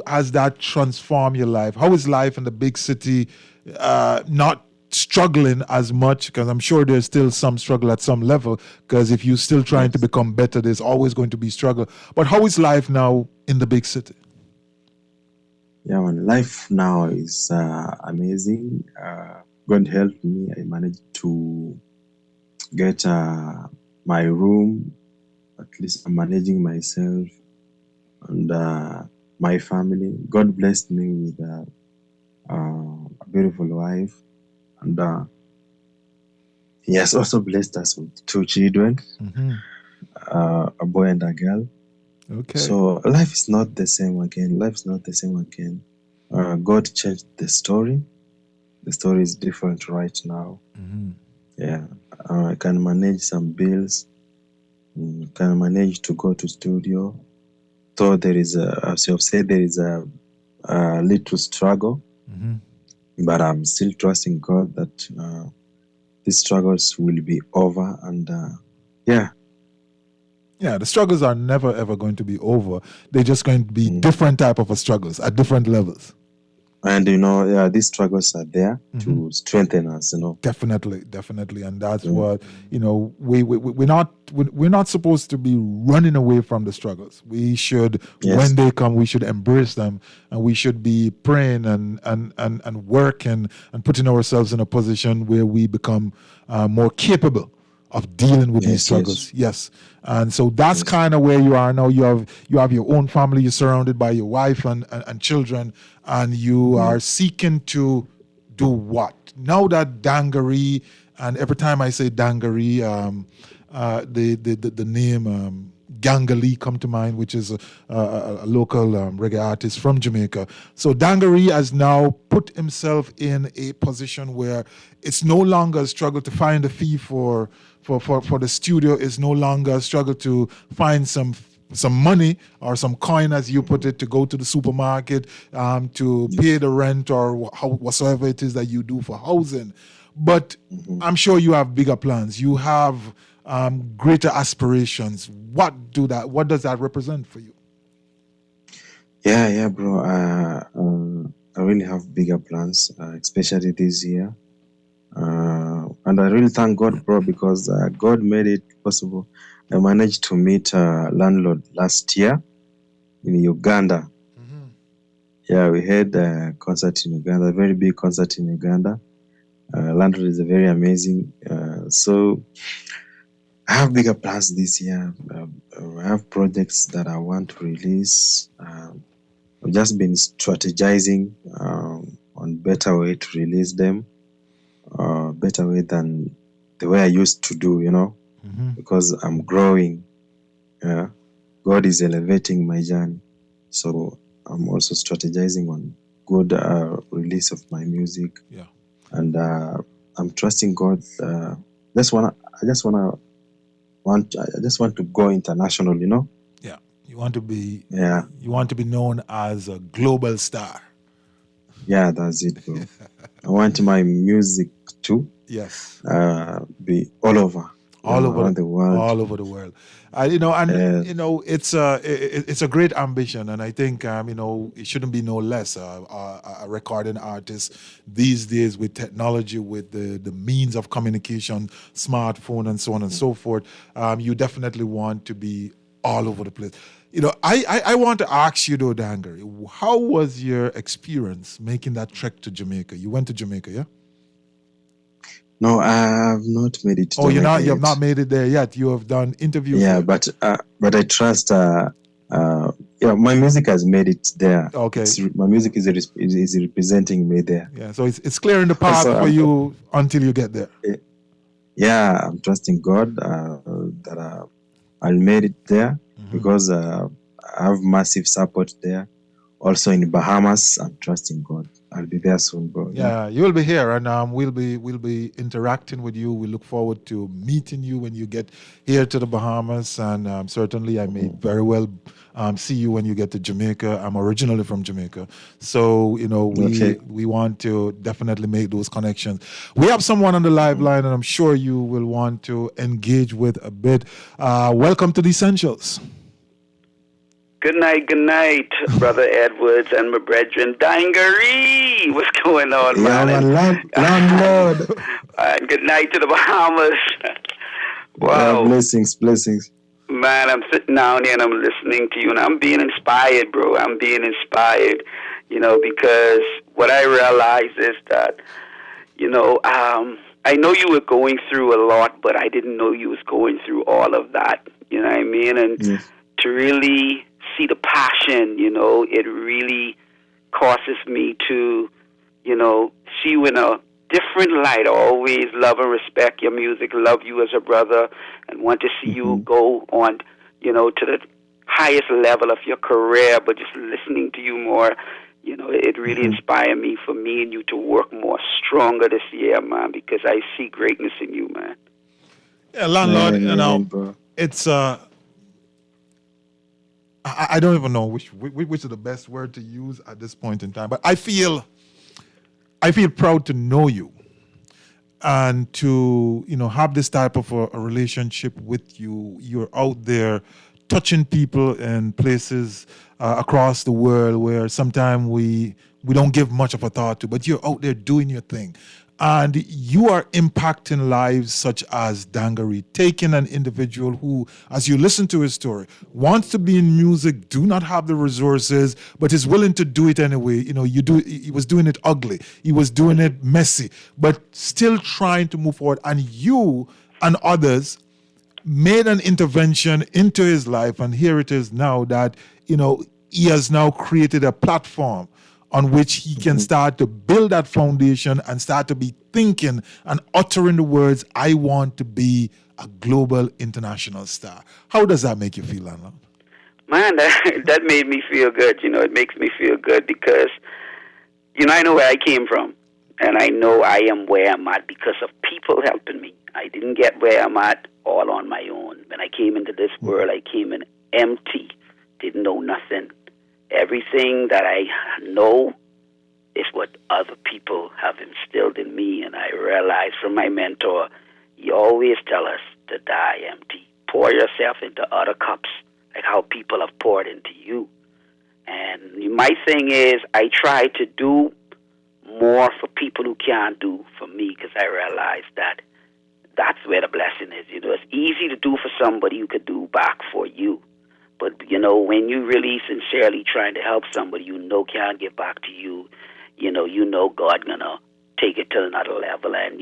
has that transformed your life? How is life in the big city? Not struggling as much, because I'm sure there's still some struggle at some level, because if you're still trying to become better, there's always going to be struggle. But how is life now in the big city? Yeah, man, life now is amazing. God helped me. I managed to get my room. At least I'm managing myself and my family. God blessed me with a beautiful wife. And he has also blessed us with 2 children, a boy and a girl. Okay. So life is not the same again. Life is not the same again. God changed the story. The story is different right now. Yeah. I can manage some bills. Can manage to go to studio. Though there is, as you have said, there is a little struggle. But I'm still trusting God that these struggles will be over. And yeah, the struggles are never ever going to be over. They're just going to be different type of struggles at different levels. And these struggles are there to strengthen us. Definitely, and that's what we're not supposed to be running away from the struggles. We should, when they come, we should embrace them, and we should be praying and working and putting ourselves in a position where we become more capable of dealing with these struggles. Yes. And so that's kind of where you are now. You have your own family. You're surrounded by your wife and children, and you are seeking to do what? Now that Dangaree, and every time I say Dangaree, the name Gangali come to mind, which is a local reggae artist from Jamaica. So Dangaree has now put himself in a position where it's no longer a struggle to find a fee for the studio. It's no longer a struggle to find some money or some coin, as you put it, to go to the supermarket, to pay the rent or whatsoever it is that you do for housing. But I'm sure you have bigger plans. You have greater aspirations. What does that represent for you? Yeah, bro. I really have bigger plans, especially this year. And I really thank God, bro, because God made it possible. I managed to meet a landlord last year in Uganda. Yeah, we had a concert in Uganda, a very big concert in Uganda. Landlord is very amazing. So I have bigger plans this year. I have projects that I want to release. I've just been strategizing on better way to release them, better way than the way I used to do, because I'm growing. God is elevating my journey. So I'm also strategizing on good release of my music. Yeah. And I'm trusting God. I just want to go international, Yeah. You want to be Yeah. You want to be known as a global star. Yeah, that's it, bro. I want my music to Yes. be all over. around the world. all over the world. It's a great ambition, and I think it shouldn't be no less. A recording artist these days with technology, with the means of communication, smartphone, and so on and so forth, you definitely want to be all over the place. I want to ask you though, Dangari, how was your experience making that trek to Jamaica? You went to Jamaica, yeah? No, I have not made it to Oh, Jamaica you have yet. not made it there yet. You have done interviews. Yeah, but I trust. My music has made it there. Okay. My music is representing me there. Yeah, so it's clearing the path for you until you get there. Yeah, I'm trusting God that I'll made it there because I have massive support there. Also in Bahamas, I'm trusting God. I'll be there soon, bro. Yeah, you'll be here, and we'll be interacting with you. We look forward to meeting you when you get here to the Bahamas, and certainly I may very well see you when you get to Jamaica. I'm originally from Jamaica, so we want to definitely make those connections. We have someone on the live line, and I'm sure you will want to engage with a bit. Welcome to the Essentials. Good night, Brother Edwards and my brethren. Dangaree, what's going on, man? Landlord. And good night to the Bahamas. Wow. Blessings. Man, I'm sitting down here and I'm listening to you, and I'm being inspired, bro. I'm being inspired, because what I realize is that, I know you were going through a lot, but I didn't know you was going through all of that. You know what I mean? And to really see the passion, it really causes me to, see you in a different light. I always love and respect your music, love you as a brother, and want to see you go on, to the highest level of your career. But just listening to you more, it really inspired me for me and you to work more stronger this year, man, because I see greatness in you, man. Yeah, Landlord, bro. It's I don't even know which is the best word to use at this point in time, but I feel proud to know you and to have this type of a relationship with you. You're out there touching people in places across the world where sometimes we don't give much of a thought to, but you're out there doing your thing. And you are impacting lives such as Dangaree, taking an individual who, as you listen to his story, wants to be in music, do not have the resources, but is willing to do it anyway. He was doing it ugly. He was doing it messy, but still trying to move forward. And you and others made an intervention into his life. And here it is now that, he has now created a platform on which he can start to build that foundation and start to be thinking and uttering the words, I want to be a global international star. How does that make you feel, Landlord? Man, that made me feel good. It makes me feel good because, I know where I came from. And I know I am where I'm at because of people helping me. I didn't get where I'm at all on my own. When I came into this world, I came in empty, didn't know nothing. Everything that I know is what other people have instilled in me, and I realized from my mentor, he always tell us to die empty. Pour yourself into other cups, like how people have poured into you. And my thing is, I try to do more for people who can't do for me, because I realize that that's where the blessing is. It's easy to do for somebody who could do back for you. But, when you really sincerely trying to help somebody can't give back to you, God gonna take it to another level. And,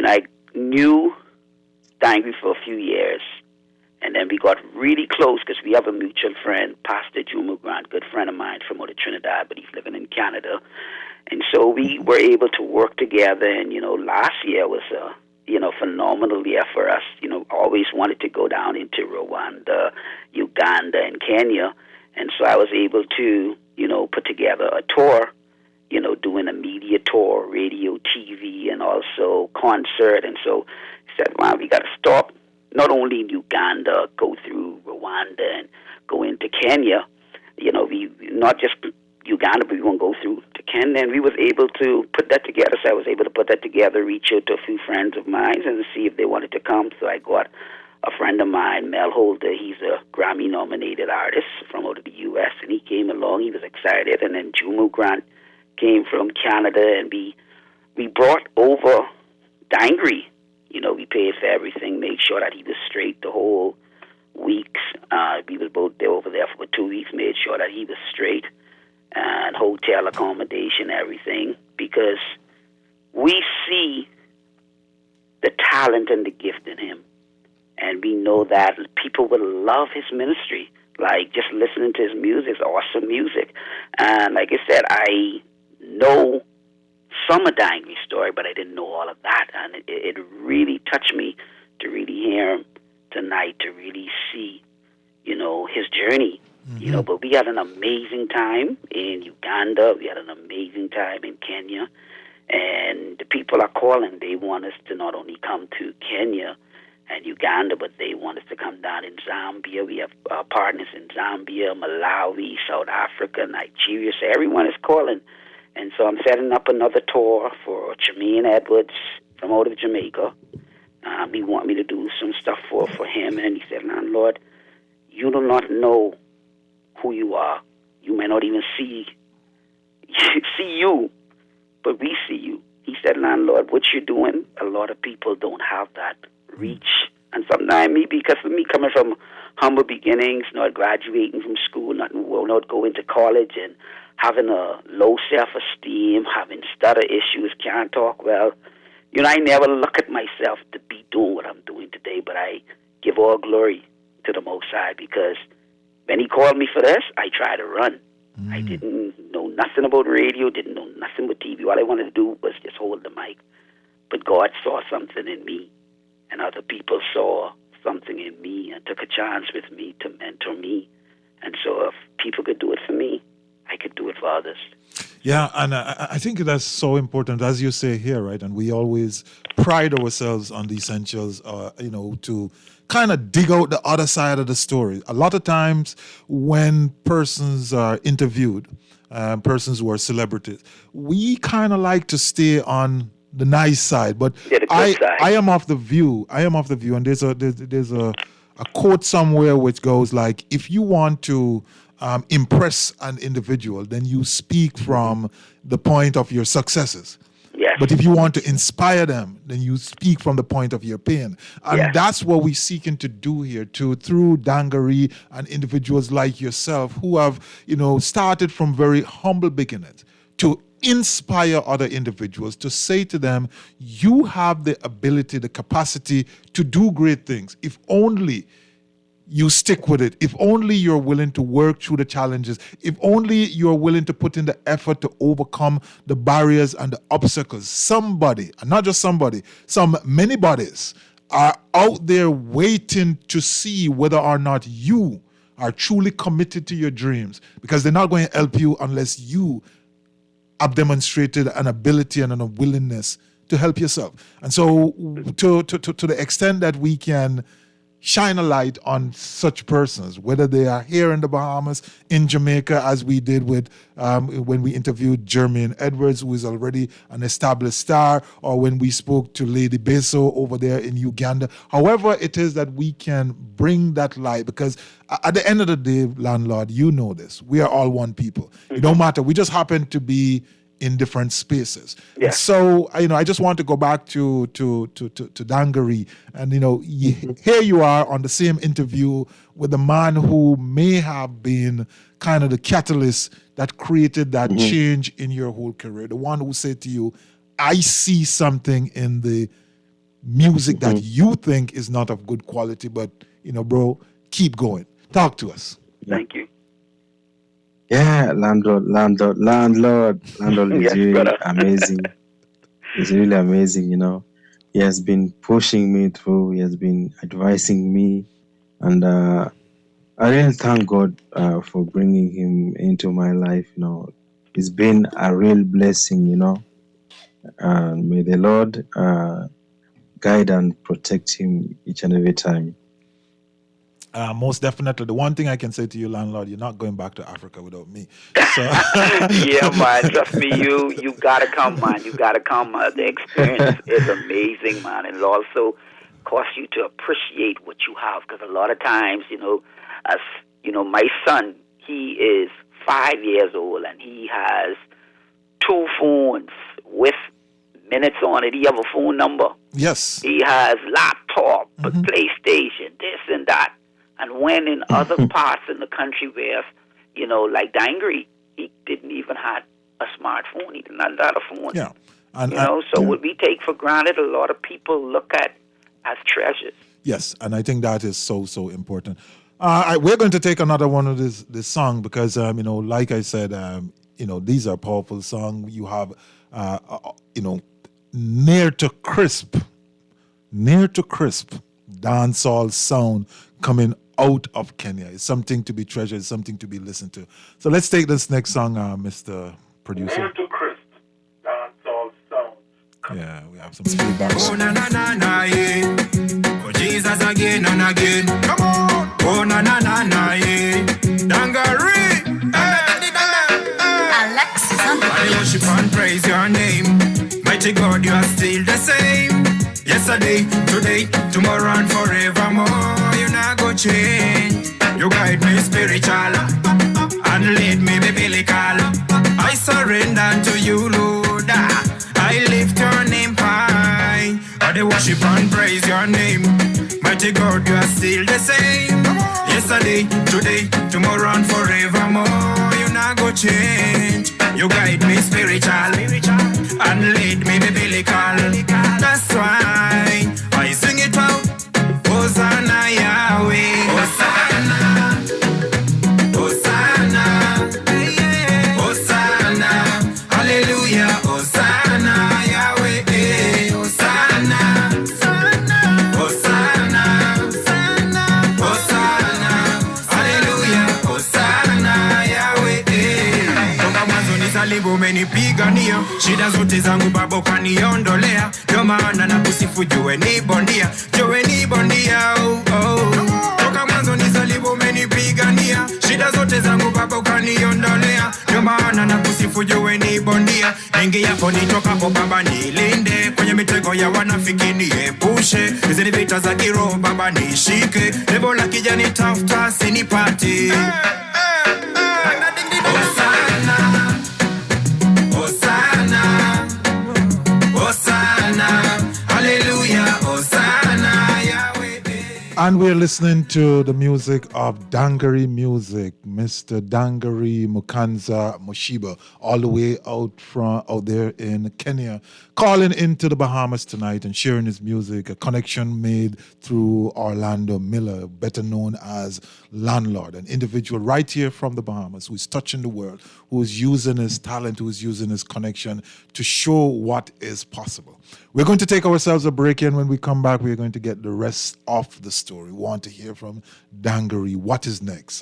I knew Dangaree for a few years. And then we got really close because we have a mutual friend, Pastor Juma Grant, good friend of mine from out of Trinidad, but he's living in Canada. And so we were able to work together. And, last year was a phenomenal year for us. Always wanted to go down into Rwanda, Uganda, and Kenya. And so I was able to, put together a tour, doing a media tour, radio, TV, and also concert. And so I said, wow, we got to stop, not only in Uganda, go through Rwanda and go into Kenya. We not just Uganda, but we want to go through to weekend, and we was able to put that together. So I was able to put that together, reach out to a few friends of mine and see if they wanted to come. So I got a friend of mine, Mel Holder. He's a Grammy-nominated artist from out of the U.S., and he came along. He was excited. And then Jumu Grant came from Canada, and we brought over Dangry. You know, we paid for everything, made sure that he was straight the whole weeks. We was both there over there for 2 weeks, made sure that he was straight, and hotel accommodation, everything, because we see the talent and the gift in him. And we know that people will love his ministry. Like, just listening to his music is awesome music. And like I said, I know some of Dangry's story, but I didn't know all of that. And it really touched me to really hear him tonight, to really see, you know, his journey. Mm-hmm. You know, but we had an amazing time in Uganda. We had an amazing time in Kenya. And the people are calling. They want us to not only come to Kenya and Uganda, but they want us to come down in Zambia. We have partners in Zambia, Malawi, South Africa, Nigeria. So everyone is calling. And so I'm setting up another tour for Jermaine Edwards from out of Jamaica. He want me to do some stuff for him. And he said, Landlord, you do not know who you are. You may not even see you, but we see you. He said, Landlord, what you're doing, a lot of people don't have that reach. And sometimes because of me coming from humble beginnings, not graduating from school, not going to college, and having a low self-esteem, having stutter issues, can't talk well, you know, I never look at myself to be doing what I'm doing today, but I give all glory to the Most High, because when he called me for this, I tried to run. I didn't know nothing about radio, didn't know nothing about TV. All I wanted to do was just hold the mic. But God saw something in me, and other people saw something in me and took a chance with me to mentor me. And so if people could do it for me, I could do it for others. Yeah, and I think that's so important, as you say here, right? And we always pride ourselves on the essentials, you know, to kind of dig out the other side of the story. A lot of times when persons are interviewed, persons who are celebrities, we kind of like to stay on the nice side. But I am of the view, and there's a quote somewhere which goes like, if you want to impress an individual, then you speak from the point of your successes. Yes. But if you want to inspire them, then you speak from the point of your pain. And that's what we're seeking to do here too, through Dangari and individuals like yourself who have, you know, started from very humble beginnings to inspire other individuals, to say to them, you have the ability, the capacity to do great things. If only you stick with it. If only you're willing to work through the challenges. If only you're willing to put in the effort to overcome the barriers and the obstacles. Somebody, and not just somebody, many bodies are out there waiting to see whether or not you are truly committed to your dreams, because they're not going to help you unless you have demonstrated an ability and a willingness to help yourself. And so to the extent that we can shine a light on such persons, whether they are here in the Bahamas, in Jamaica, as we did with when we interviewed Jermaine Edwards, who is already an established star, or when we spoke to Lady Beso over there in Uganda. However it is that we can bring that light, because at the end of the day, landlord, you know this, we are all one people. Mm-hmm. It don't matter. We just happen to be in different spaces. Yeah. So, you know, I just want to go back to Dangari, and, you know, here you are on the same interview with the man who may have been kind of the catalyst that created that change in your whole career. The one who said to you, I see something in the music that you think is not of good quality, but, you know, bro, keep going. Talk to us. Thank you. Yeah, landlord is really amazing. It's really amazing, you know. He has been pushing me through. He has been advising me, and I really thank God for bringing him into my life. You know, it's been a real blessing. You know, and may the Lord guide and protect him each and every time. Most definitely. The one thing I can say to you, landlord, you're not going back to Africa without me. So Yeah, man. Trust me, you gotta come, man. You gotta come. The experience is amazing, man, and it also costs you to appreciate what you have. Because a lot of times, as my son, he is 5 years old, and he has 2 phones with minutes on it. He have a phone number. yes. He has laptop, a PlayStation, this and that. And when in other parts in the country where, like Dangry, he didn't even have a smartphone. He didn't have a phone. Yeah. And, So what we take for granted, a lot of people look at as treasures. yes, and I think that is so important. We're going to take another one of this song because like I said, these are powerful songs. You have near to crisp dancehall sound coming out of Kenya. It's something to be treasured, it's something to be listened to. So let's take this next song, Mr. Producer. Near to crisp dancehall sound. Yeah, we have some feedback. Oh na na na na yeah. For Jesus again and again. Come on. Oh na na na na yeah. Dangari. Alexis on the I worship and praise your name. Mighty God, you are still the same. Yesterday, today, tomorrow and forevermore. You not go change. You guide me spiritual and lead me biblical. I surrender to you, Lord. I lift your name high. I worship and praise your name. Mighty God, you are still the same. Yesterday, today, tomorrow and forevermore. You not go change. You guide me spiritual and lead me biblical. That's why I sing it out. Hosanna Yahweh. Hosanna. Hosanna. Hosanna. Hallelujah. Hosanna Yahweh. Hosanna. Hosanna. Hosanna. Hallelujah. Hosanna Yahweh. Toka mwanzo nizalibu umenipigania, shida zote zangu Baba ukaniondolea, ndio maana nakusifu jue ni bondia, Toka mwanzo nizalibu umenipigania, shida zote zangu Baba ukaniondolea, ndio maana nakusifu jue ni bondia. Ningi yapo nitokapo Baba nilinde, kwenye mitego ya wanafiki niepushe, hizi ni vita za kiroho Baba nishike, lebo la kijani tafuta sinipati. Hosanna, Hosanna, Hosanna, Hallelujah, Hosanna, Yahweh. And we're listening to the music of Dangari Music, Mr. Dangari Mukanza Moshiba, all the way out there in Kenya, calling into the Bahamas tonight and sharing his music, a connection made through Orlando Miller, better known as Landlord, an individual right here from the Bahamas who is touching the world, who is using his talent, who is using his connection to show what is possible. We're going to take ourselves a break, and when we come back, we're going to get the rest of the story. We want to hear from Dangari. What is next?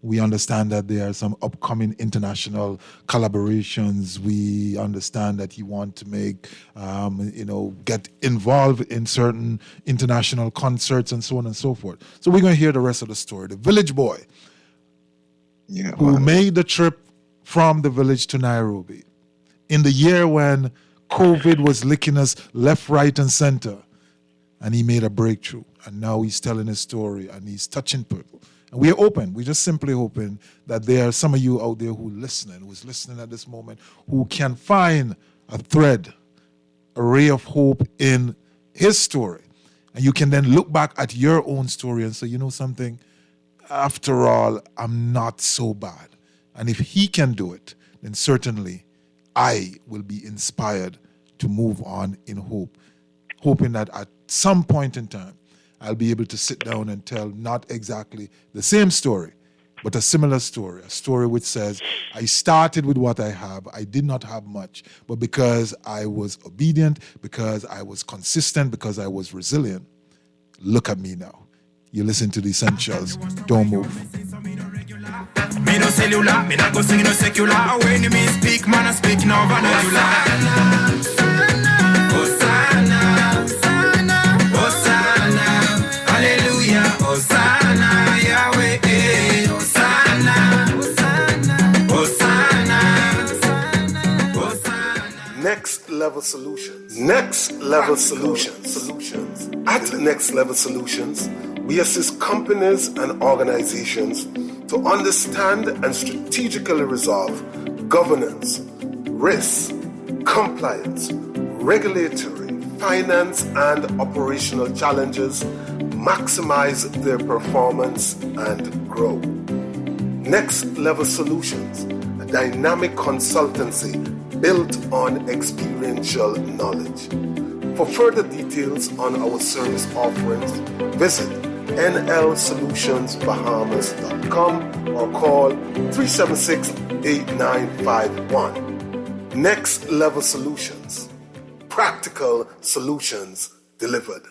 We understand that there are some upcoming international collaborations. We understand that he wants to make, get involved in certain international concerts and so on and so forth. So we're going to hear the rest of the story. The village boy who made the trip from the village to Nairobi in the year when COVID was licking us left, right, and center. And he made a breakthrough. And now he's telling his story and he's touching people. And we are open. We're just simply hoping that there are some of you out there who's listening at this moment, who can find a thread, a ray of hope in his story. And you can then look back at your own story and say, you know something? After all, I'm not so bad. And if he can do it, then certainly I will be inspired to move on in hope, hoping that at some point in time, I'll be able to sit down and tell not exactly the same story, but a similar story, a story which says, I started with what I have. I did not have much, but because I was obedient, because I was consistent, because I was resilient, look at me now. You listen to the Essentials. Don't move. Me no cellular, me not go sing no secular. When me speak, man I speak no vernacular. Hosanna, Hosanna, Hosanna, Hallelujah, Hosanna. Next Level Solutions. Next Level Solutions. At Next Level Solutions, we assist companies and organizations to understand and strategically resolve governance, risk, compliance, regulatory, finance, and operational challenges, maximize their performance, and grow. Next Level Solutions, a dynamic consultancy built on experiential knowledge. For further details on our service offerings, visit nlsolutionsbahamas.com or call 376-8951. Next Level Solutions. Practical solutions delivered.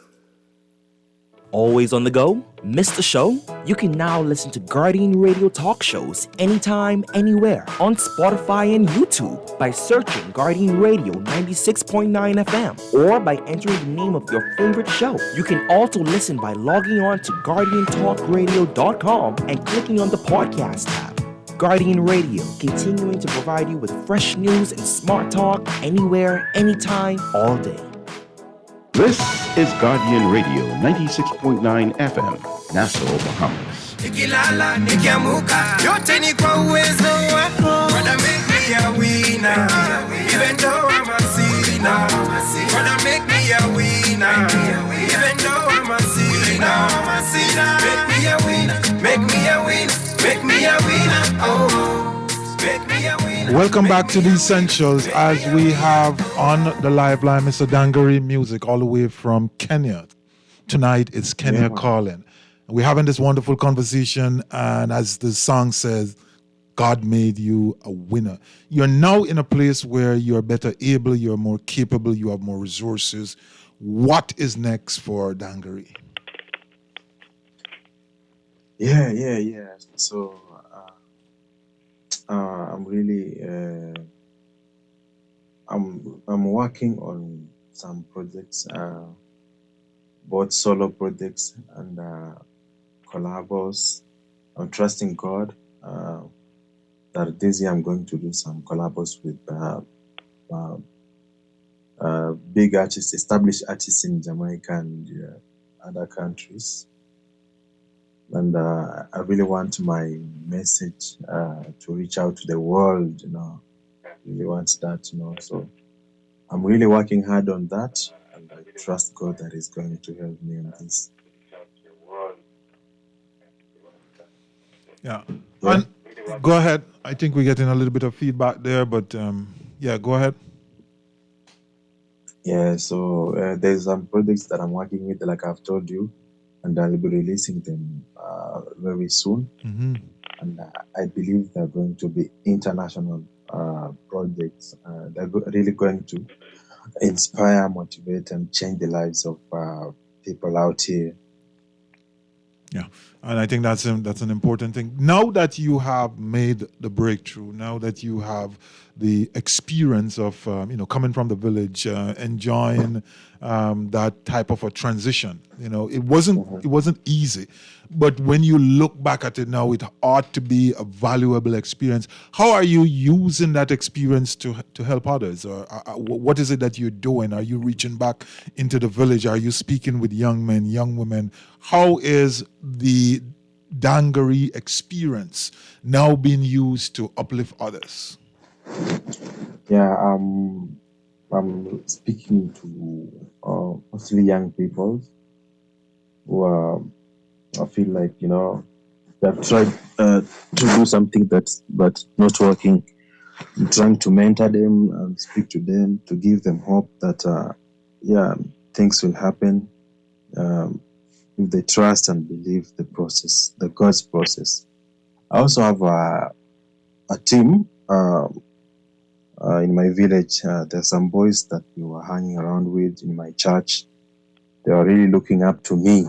Always on the go? Missed the show? You can now listen to Guardian Radio talk shows anytime, anywhere on Spotify and YouTube by searching Guardian Radio 96.9 FM or by entering the name of your favorite show. You can also listen by logging on to GuardianTalkRadio.com and clicking on the podcast tab. Guardian Radio, continuing to provide you with fresh news and smart talk anywhere, anytime, all day. This is Guardian Radio 96.9 FM, Nassau, Bahamas. Nikilala, nikiamuka, yote ni kwa uwezo wako. Wanna make me a winner, even though I'm a sinner. Wanna make me a winner, even though I'm a sinner. Make me a winner, make me a winner, make me a winner. Oh, make me a winner. Welcome back to the Essentials as we have on the live line Mr. Dangari Music all the way from Kenya. Tonight it's Kenya calling. We're having this wonderful conversation, and as the song says, God made you a winner. You're now in a place where you're better able, you're more capable, you have more resources. What is next for Dangari? Yeah. So I'm really I'm working on some projects, both solo projects and collabos. I'm trusting God that this year I'm going to do some collabos with big artists, established artists in Jamaica and other countries. And I really want my message to reach out to the world, really want that, So I'm really working hard on that, and I trust God that He's going to help me in this. Yeah. And go ahead. I think we're getting a little bit of feedback there, but go ahead. Yeah, so there's some projects that I'm working with, like I've told you, and I'll be releasing them very soon. Mm-hmm. And I believe they're going to be international projects. They're really going to inspire, motivate, and change the lives of people out here. Yeah, and I think that's an important thing. Now that you have made the breakthrough, now that you have the experience of coming from the village, enjoying that type of a transition, it wasn't easy. But when you look back at it now, it ought to be a valuable experience. How are you using that experience to help others? Or what is it that you're doing? Are you reaching back into the village? Are you speaking with young men, young women? How is the Dangari experience now being used to uplift others? Yeah, I'm speaking to mostly young people who I feel like, they've tried to do something but not working. I'm trying to mentor them and speak to them to give them hope that, things will happen if they trust and believe the process, the God's process. I also have a team in my village. There's some boys that we were hanging around with in my church. They are really looking up to me.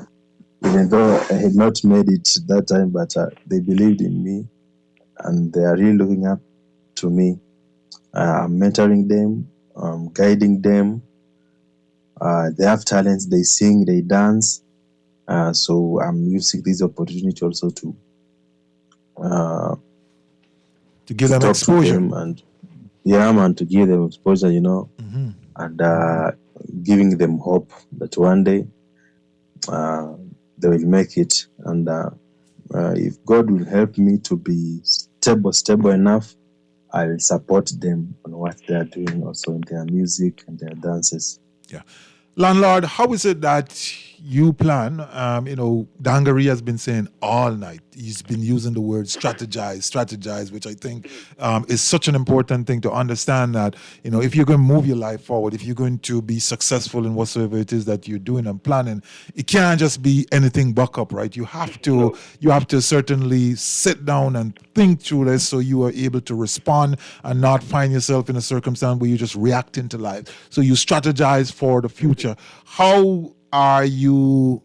Even though I had not made it that time, but they believed in me, and they are really looking up to me. I'm mentoring them, guiding them. They have talents, they sing, they dance. So I'm using this opportunity also to give them exposure. To give them exposure, and giving them hope that one day they will make it. And if God will help me to be stable enough, I'll support them on what they are doing also in their music and their dances. Yeah. Landlord, how is it that you plan? Dangari has been saying all night. He's been using the word strategize, which I think is such an important thing to understand that, if you're going to move your life forward, if you're going to be successful in whatsoever it is that you're doing and planning, it can't just be anything buck up, right? You have to certainly sit down and think through this so you are able to respond and not find yourself in a circumstance where you're just reacting to life. So you strategize for the future. How are you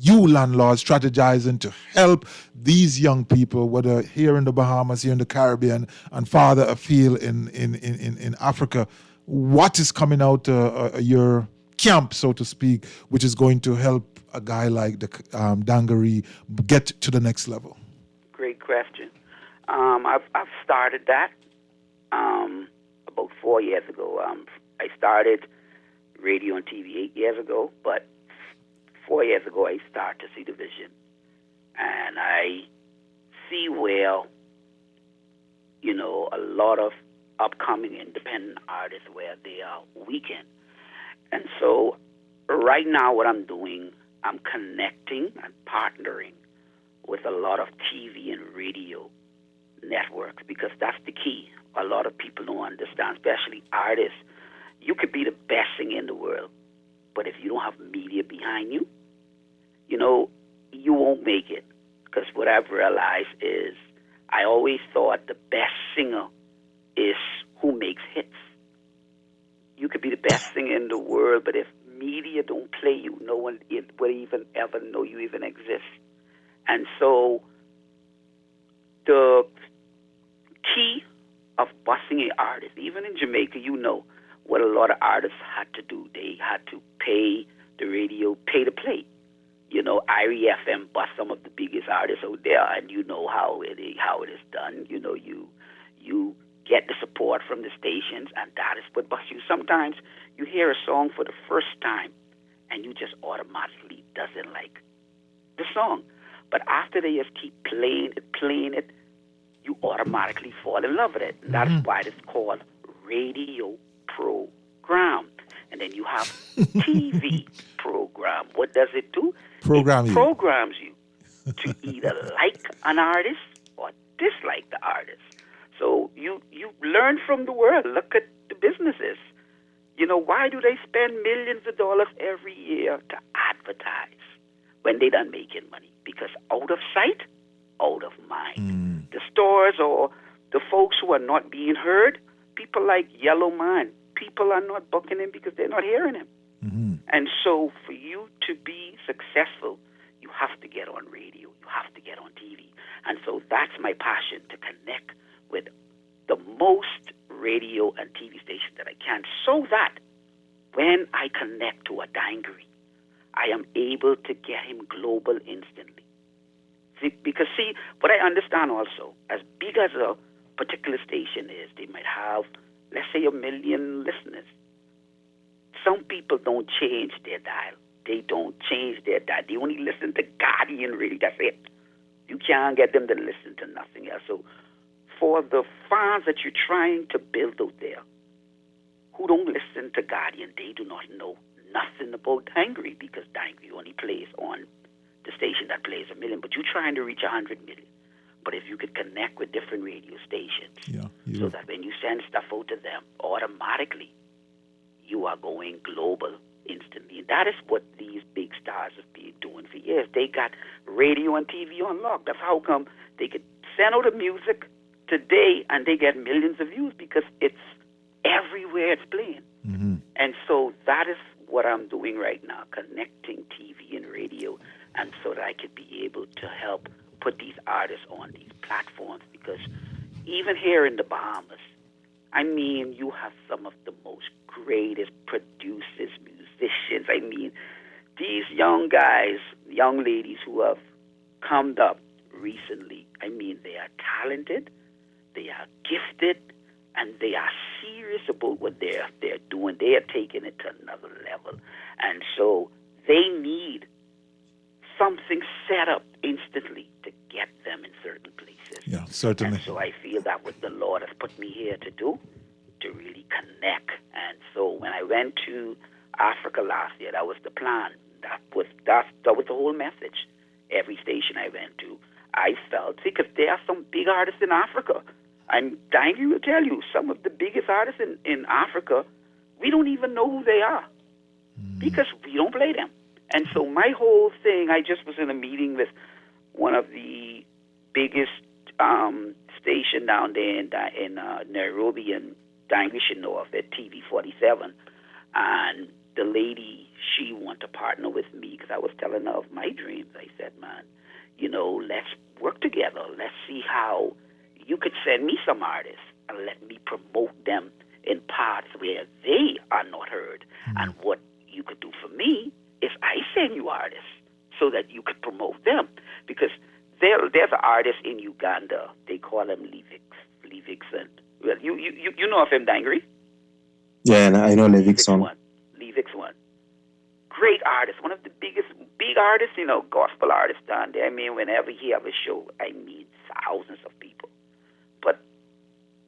landlords strategizing to help these young people, whether here in the Bahamas, here in the Caribbean, and farther afield in Africa? What is coming out your camp, so to speak, which is going to help a guy like the Dangari get to the next level? Great question. I've started that about 4 years ago. I started radio and TV 8 years ago, but 4 years ago I started to see the vision, and I see where a lot of upcoming independent artists where they are weakened. And so right now what I'm doing, I'm connecting and partnering with a lot of TV and radio networks, because that's the key. A lot of people don't understand, especially artists. You could be the best singer in the world, but if you don't have media behind you, you won't make it. Because what I've realized is I always thought the best singer is who makes hits. You could be the best singer in the world, but if media don't play you, no one will even ever know you even exist. And so the key of busing an artist, even in Jamaica, what a lot of artists had to do. They had to pay the radio, pay to play. Irie FM bust some of the biggest artists out there, and you know how it is done. You get the support from the stations, and that is what busts you. Sometimes you hear a song for the first time, and you just automatically doesn't like the song. But after they just keep playing it, you automatically fall in love with it. And that's why it's called radio program. And then you have TV program. What does it do? It programs you to either like an artist or dislike the artist. So you learn from the world. Look at the businesses. Why do they spend millions of dollars every year to advertise when they done making money? Because out of sight, out of mind. The stores or the folks who are not being heard, people like Yellow Man, people are not booking him because they're not hearing him. And so for you to be successful, you have to get on radio, you have to get on TV. And so that's my passion, to connect with the most radio and TV stations that I can, so that when I connect to a Dangari, I am able to get him global instantly. Because what I understand also, as big as a particular station is, they might have, let's say, 1 million listeners. Some people don't change their dial. They don't change their dial. They only listen to Guardian Radio. That's it. You can't get them to listen to nothing else. So for the fans that you're trying to build out there who don't listen to Guardian, they do not know nothing about Dangari, because Dangari only plays on the station that plays 1 million. But you're trying to reach 100 million. But if you could connect with different radio stations, so that when you send stuff out to them, automatically you are going global instantly. And that is what these big stars have been doing for years. They got radio and TV on lock. That's how come they could send out the music today and they get millions of views, because it's everywhere it's playing. And so that is what I'm doing right now, connecting TV and radio, and so that I could be able to help put these artists on these platforms. Because even here in the Bahamas, you have some of the most greatest producers, musicians. These young guys, young ladies who have come up recently, they are talented, they are gifted, and they are serious serious about what they're doing. They are taking it to another level. And so they need something set up instantly to get them in certain places. Yeah, certainly. And so I feel that what the Lord has put me here to do, to really connect. And so when I went to Africa last year, that was the plan. That was the whole message. Every station I went to, I felt, because there are some big artists in Africa. I'm dying to tell you, some of the biggest artists in Africa, we don't even know who they are because we don't play them. And so my whole thing, I just was in a meeting with one of the biggest station down there in Nairobi, and you should know of it, TV 47. And the lady, she wanted to partner with me because I was telling her of my dreams. I said, man, let's work together. Let's see how you could send me some artists and let me promote them in parts where they are not heard. And what you could do for me is I send you artists so that you could promote them. Because there's an artist in Uganda. They call him Levix. And well, you know of him, Dangry? Yeah, and I know Levix one. Levix one. Great artist, one of the big artists, gospel artists down there. I mean, whenever he have a show, I meet thousands of people. But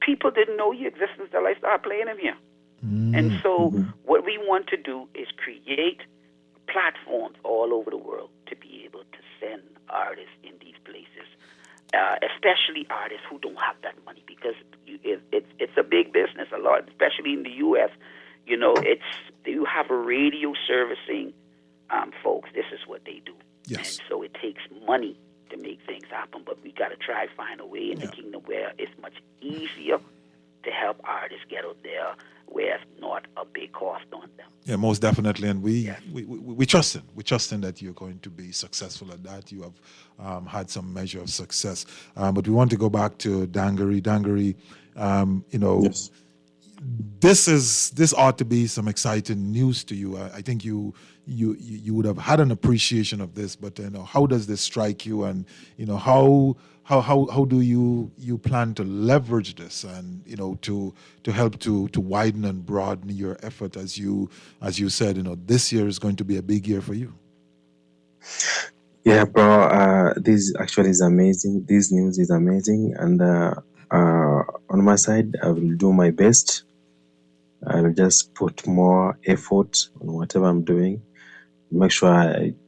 people didn't know he existed until I started playing him here. And so what we want to do is create platforms all over the world to be able to send artists in these places, especially artists who don't have that money, because it's a big business a lot, especially in the U.S. You have a radio servicing folks. This is what they do. Yes. And so it takes money to make things happen, but we got to try to find a way in the kingdom where it's much easier to help artists get out there where it's not a big cost on them. Yeah, most definitely. And we trust in. We trust in that you're going to be successful at that. You have had some measure of success. But we want to go back to Dangari. Dangari, Yes. This ought to be some exciting news to you. I think you would have had an appreciation of this, but how does this strike you, and how do you plan to leverage this, and to help to widen and broaden your effort, as you said, this year is going to be a big year for you. Yeah, bro. This actually is amazing. This news is amazing, and on my side, I will do my best. I will just put more effort on whatever I'm doing. Make sure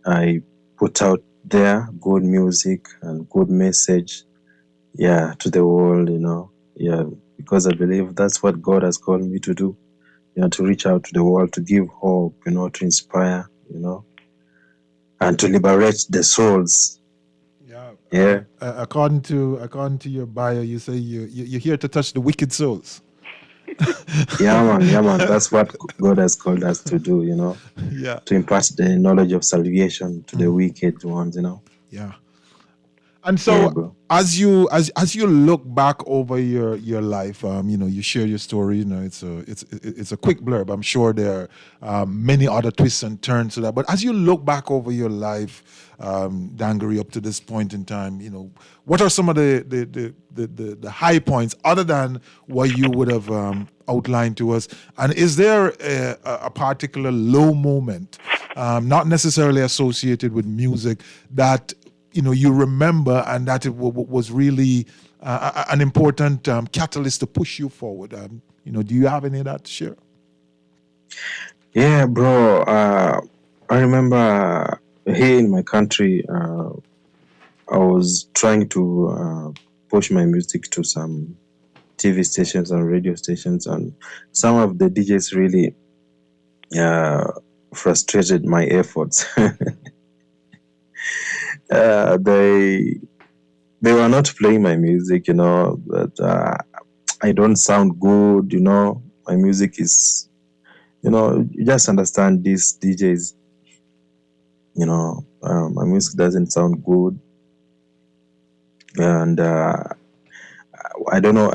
I put out there good music and good message, to the world, because I believe that's what God has called me to do, to reach out to the world, to give hope, to inspire, and to liberate the souls. Yeah. According to your bio, you say you're here to touch the wicked souls. Yeah, man. That's what God has called us to do, to impart the knowledge of salvation to the wicked ones, Yeah. And so, as you look back over your life, you share your story. It's a quick blurb. I'm sure there are many other twists and turns to that. But as you look back over your life, Dangari, up to this point in time, what are some of the high points other than what you would have outlined to us? And is there a particular low moment, not necessarily associated with music, that you remember, and that it was really an important catalyst to push you forward? Do you have any of that to share? Yeah, bro. I remember here in my country, I was trying to push my music to some TV stations and radio stations, and some of the DJs really frustrated my efforts. They were not playing my music, but I don't sound good, my music is, you just understand these DJs, my music doesn't sound good, and I don't know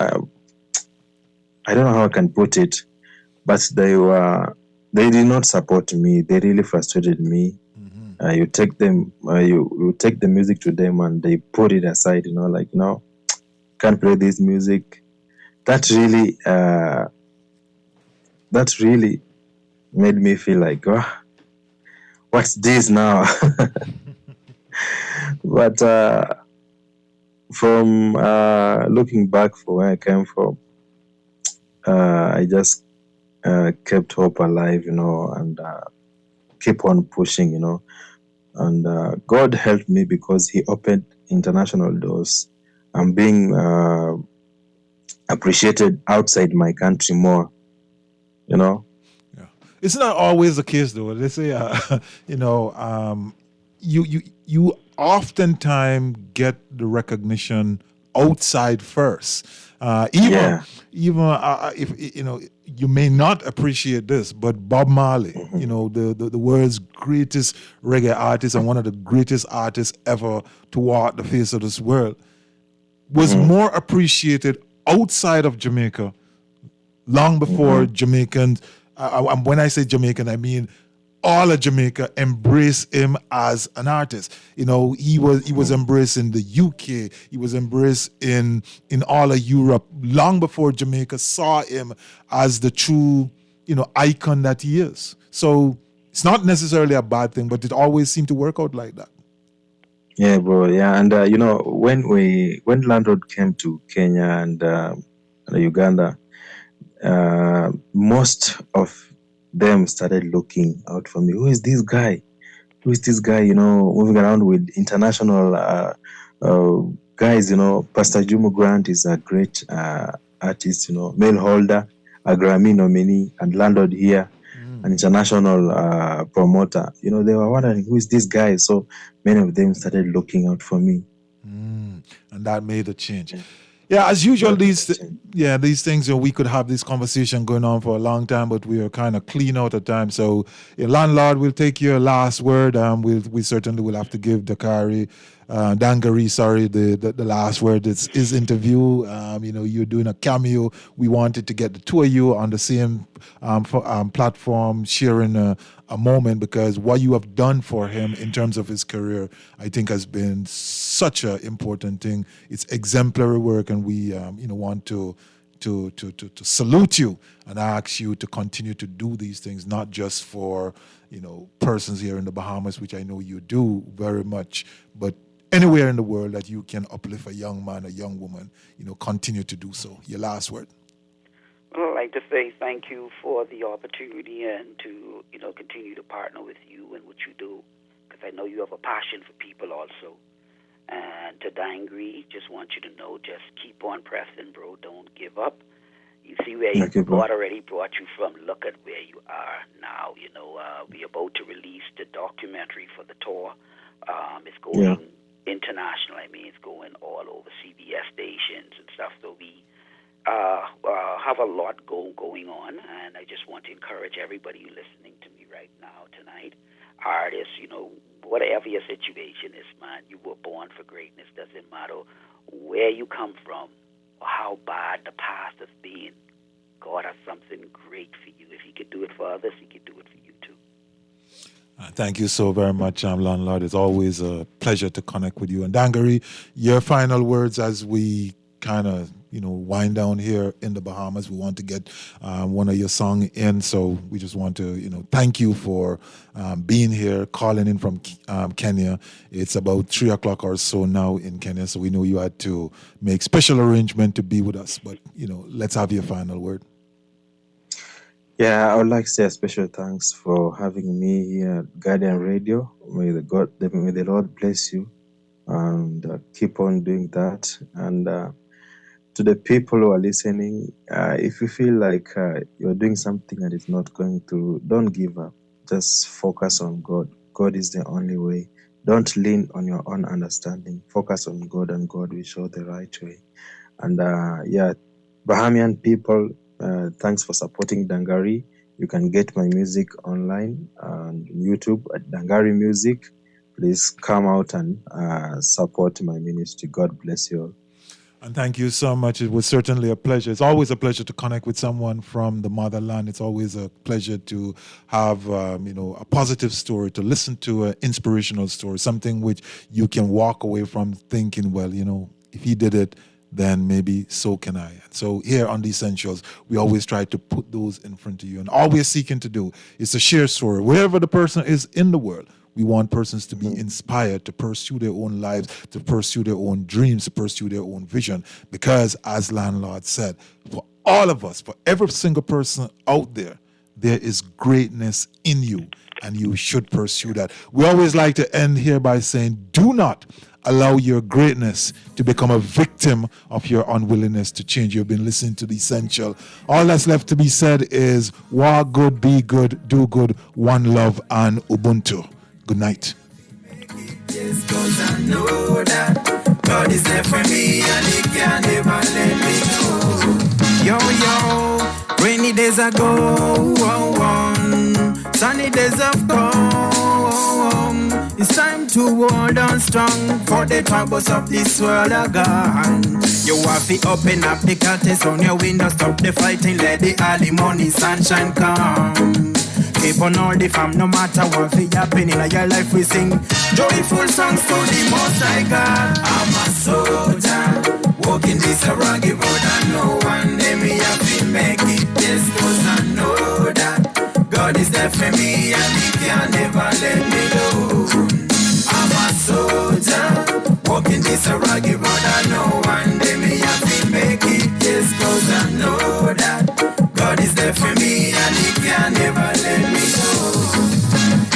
how I can put it, but they did not support me. They really frustrated me. You take them, you take the music to them, and they put it aside. Can't play this music. That really that really made me feel like, oh, what's this now? But from looking back for where I came from, I just kept hope alive, and keep on pushing, and God helped me because He opened international doors. I'm being appreciated outside my country more, Yeah. It's not always the case, though. They say, you oftentimes get the recognition outside first. Even Yeah. if you may not appreciate this, but Bob Marley, the world's greatest reggae artist and one of the greatest artists ever to walk the face of this world, was more appreciated outside of Jamaica long before Jamaicans. When I say Jamaican, I mean all of Jamaica embraced him as an artist. He was embraced in the UK. He was embraced in all of Europe long before Jamaica saw him as the true, icon that he is. So it's not necessarily a bad thing, but it always seemed to work out like that. Yeah, bro. Yeah, and when Landlord came to Kenya and Uganda, most of them started looking out for me. Who is this guy? Who is this guy? Moving around with international guys. Pastor Jumo Grant is a great artist. Mail holder, a Grammy nominee, and Landlord here, an international promoter. They were wondering who is this guy. So many of them started looking out for me. And that made a change. Yeah, as usual, these things, we could have this conversation going on for a long time, but we are kind of clean out of time. So, Landlord, we'll take your last word. We certainly will have to give Dangari, the last word. It's his interview. You're doing a cameo. We wanted to get the two of you on the same platform, sharing a moment, because what you have done for him in terms of his career, I think, has been such an important thing. It's exemplary work, and we want to salute you and ask you to continue to do these things, not just for persons here in the Bahamas, which I know you do very much, but anywhere in the world that you can uplift a young man, a young woman, continue to do so. Your last word. Well, I'd like to say thank you for the opportunity and to, continue to partner with you and what you do, because I know you have a passion for people also. And to Dangri, just want you to know, just keep on pressing, bro. Don't give up. You see where God already brought you from. Look at where you are now. We're about to release the documentary for the tour. It's going international. I mean, it's going all over CBS stations and stuff. So we have a lot going on, and I just want to encourage everybody listening to me right now tonight, artists, whatever your situation is, man, you were born for greatness. Doesn't matter where you come from or how bad the past has been. God has something great for you. If He could do it for others, He could do it for you too. Thank you so very much, Landlord. It's always a pleasure to connect with you. And Dangari, your final words as we kind of wind down here in the Bahamas. We want to get one of your songs in, so we just want to thank you for being here, calling in from Kenya. It's about 3:00 or so now in Kenya, so we know you had to make special arrangement to be with us, but let's have your final word. Yeah, I would like to say a special thanks for having me here at Guardian Radio. May the Lord bless you and keep on doing that. And to the people who are listening, if you feel like you're doing something that is not going through, don't give up. Just focus on God. God is the only way. Don't lean on your own understanding. Focus on God, and God will show the right way. And Bahamian people, thanks for supporting Dangari. You can get my music online on YouTube at Dangari Music. Please come out and support my ministry. God bless you all. And thank you so much. It was certainly a pleasure. It's always a pleasure to connect with someone from the motherland. It's always a pleasure to have, a positive story, to listen to an inspirational story, something which you can walk away from thinking, well, if he did it, then maybe so can I. So here on The Essentials, we always try to put those in front of you, and all we're seeking to do is to share story. Wherever the person is in the world, we want persons to be inspired to pursue their own lives, to pursue their own dreams, to pursue their own vision. Because as Landlord said, for all of us, for every single person out there, there is greatness in you, and you should pursue that. We always like to end here by saying, do not allow your greatness to become a victim of your unwillingness to change. You've been listening to The Essential. All that's left to be said is walk good, be good, do good, one love, and Ubuntu. Good night. Yes, 'cause I know that God is there for me and He can never let me go. Yo, rainy days are gone, sunny days have come. It's time to hold on strong, for the troubles of this world are gone. You have to open up the curtains on your window, stop the fighting, let the early morning sunshine come. Keep on all the fam, no matter what be happening in your life, we sing joyful songs to the Most High God. I'm a soldier, walking this rugged road, and no one day me have to make it. Yes, 'cause I know that God is there for me and He can never let me go. I'm a soldier, walking this rugged road, and no one day me have to make it. Yes, 'cause I know that God is there for me and He can never let me go.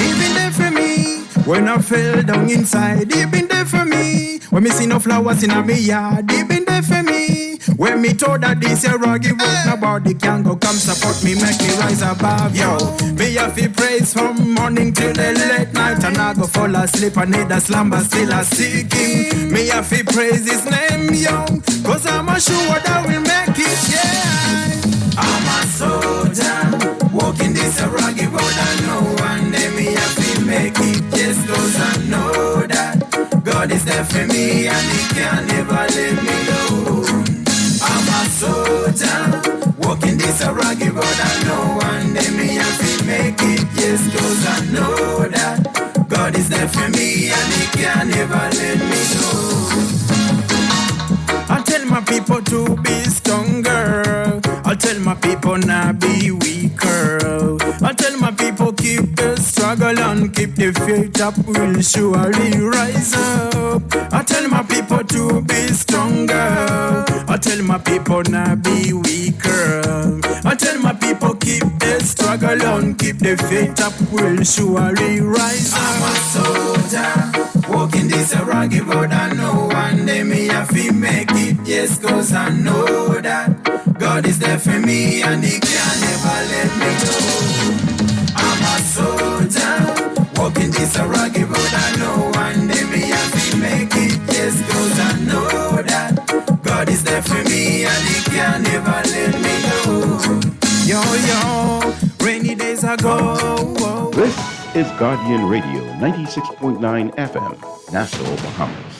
He been there for me when I fell down inside. He been there for me when me see no flowers in my yard. He been there for me when me told that this a rugged road, nobody can go come support me, make me rise above. Yo, me have to praise from morning till the late night, and I go fall asleep and need a slumber, still I seek Him. Me have to praise His name, yo, 'cause I'm sure that we'll make it, yeah. I'm a soldier, walking this rugged road, and no one day me have to make it. Yes, 'cause I know that God is there for me and He can never let me go. I'm a soldier, walking this rugged road, and no one day me have to make it. Yes, 'cause I know that God is there for me and He can never let me go. I tell my people to be stronger. I tell my people not be weaker. I tell my people keep the struggle and keep the faith up, we'll surely rise up. I tell my people to be stronger. I tell my people not be weaker. I tell my people keep the struggle and keep the faith up, we'll surely rise up. I'm a soldier, walking this rugged road, and no one day me have to make it. Yes, 'cause I know that God is there for me and He can never let me go. I'm a soldier, walking this rugged road, and no one day me have to make it. Yes, 'cause I know that God is there for me and He can never let me go. Yo, rainy days are gone. This is Guardian Radio 96.9 FM, Nassau, Bahamas.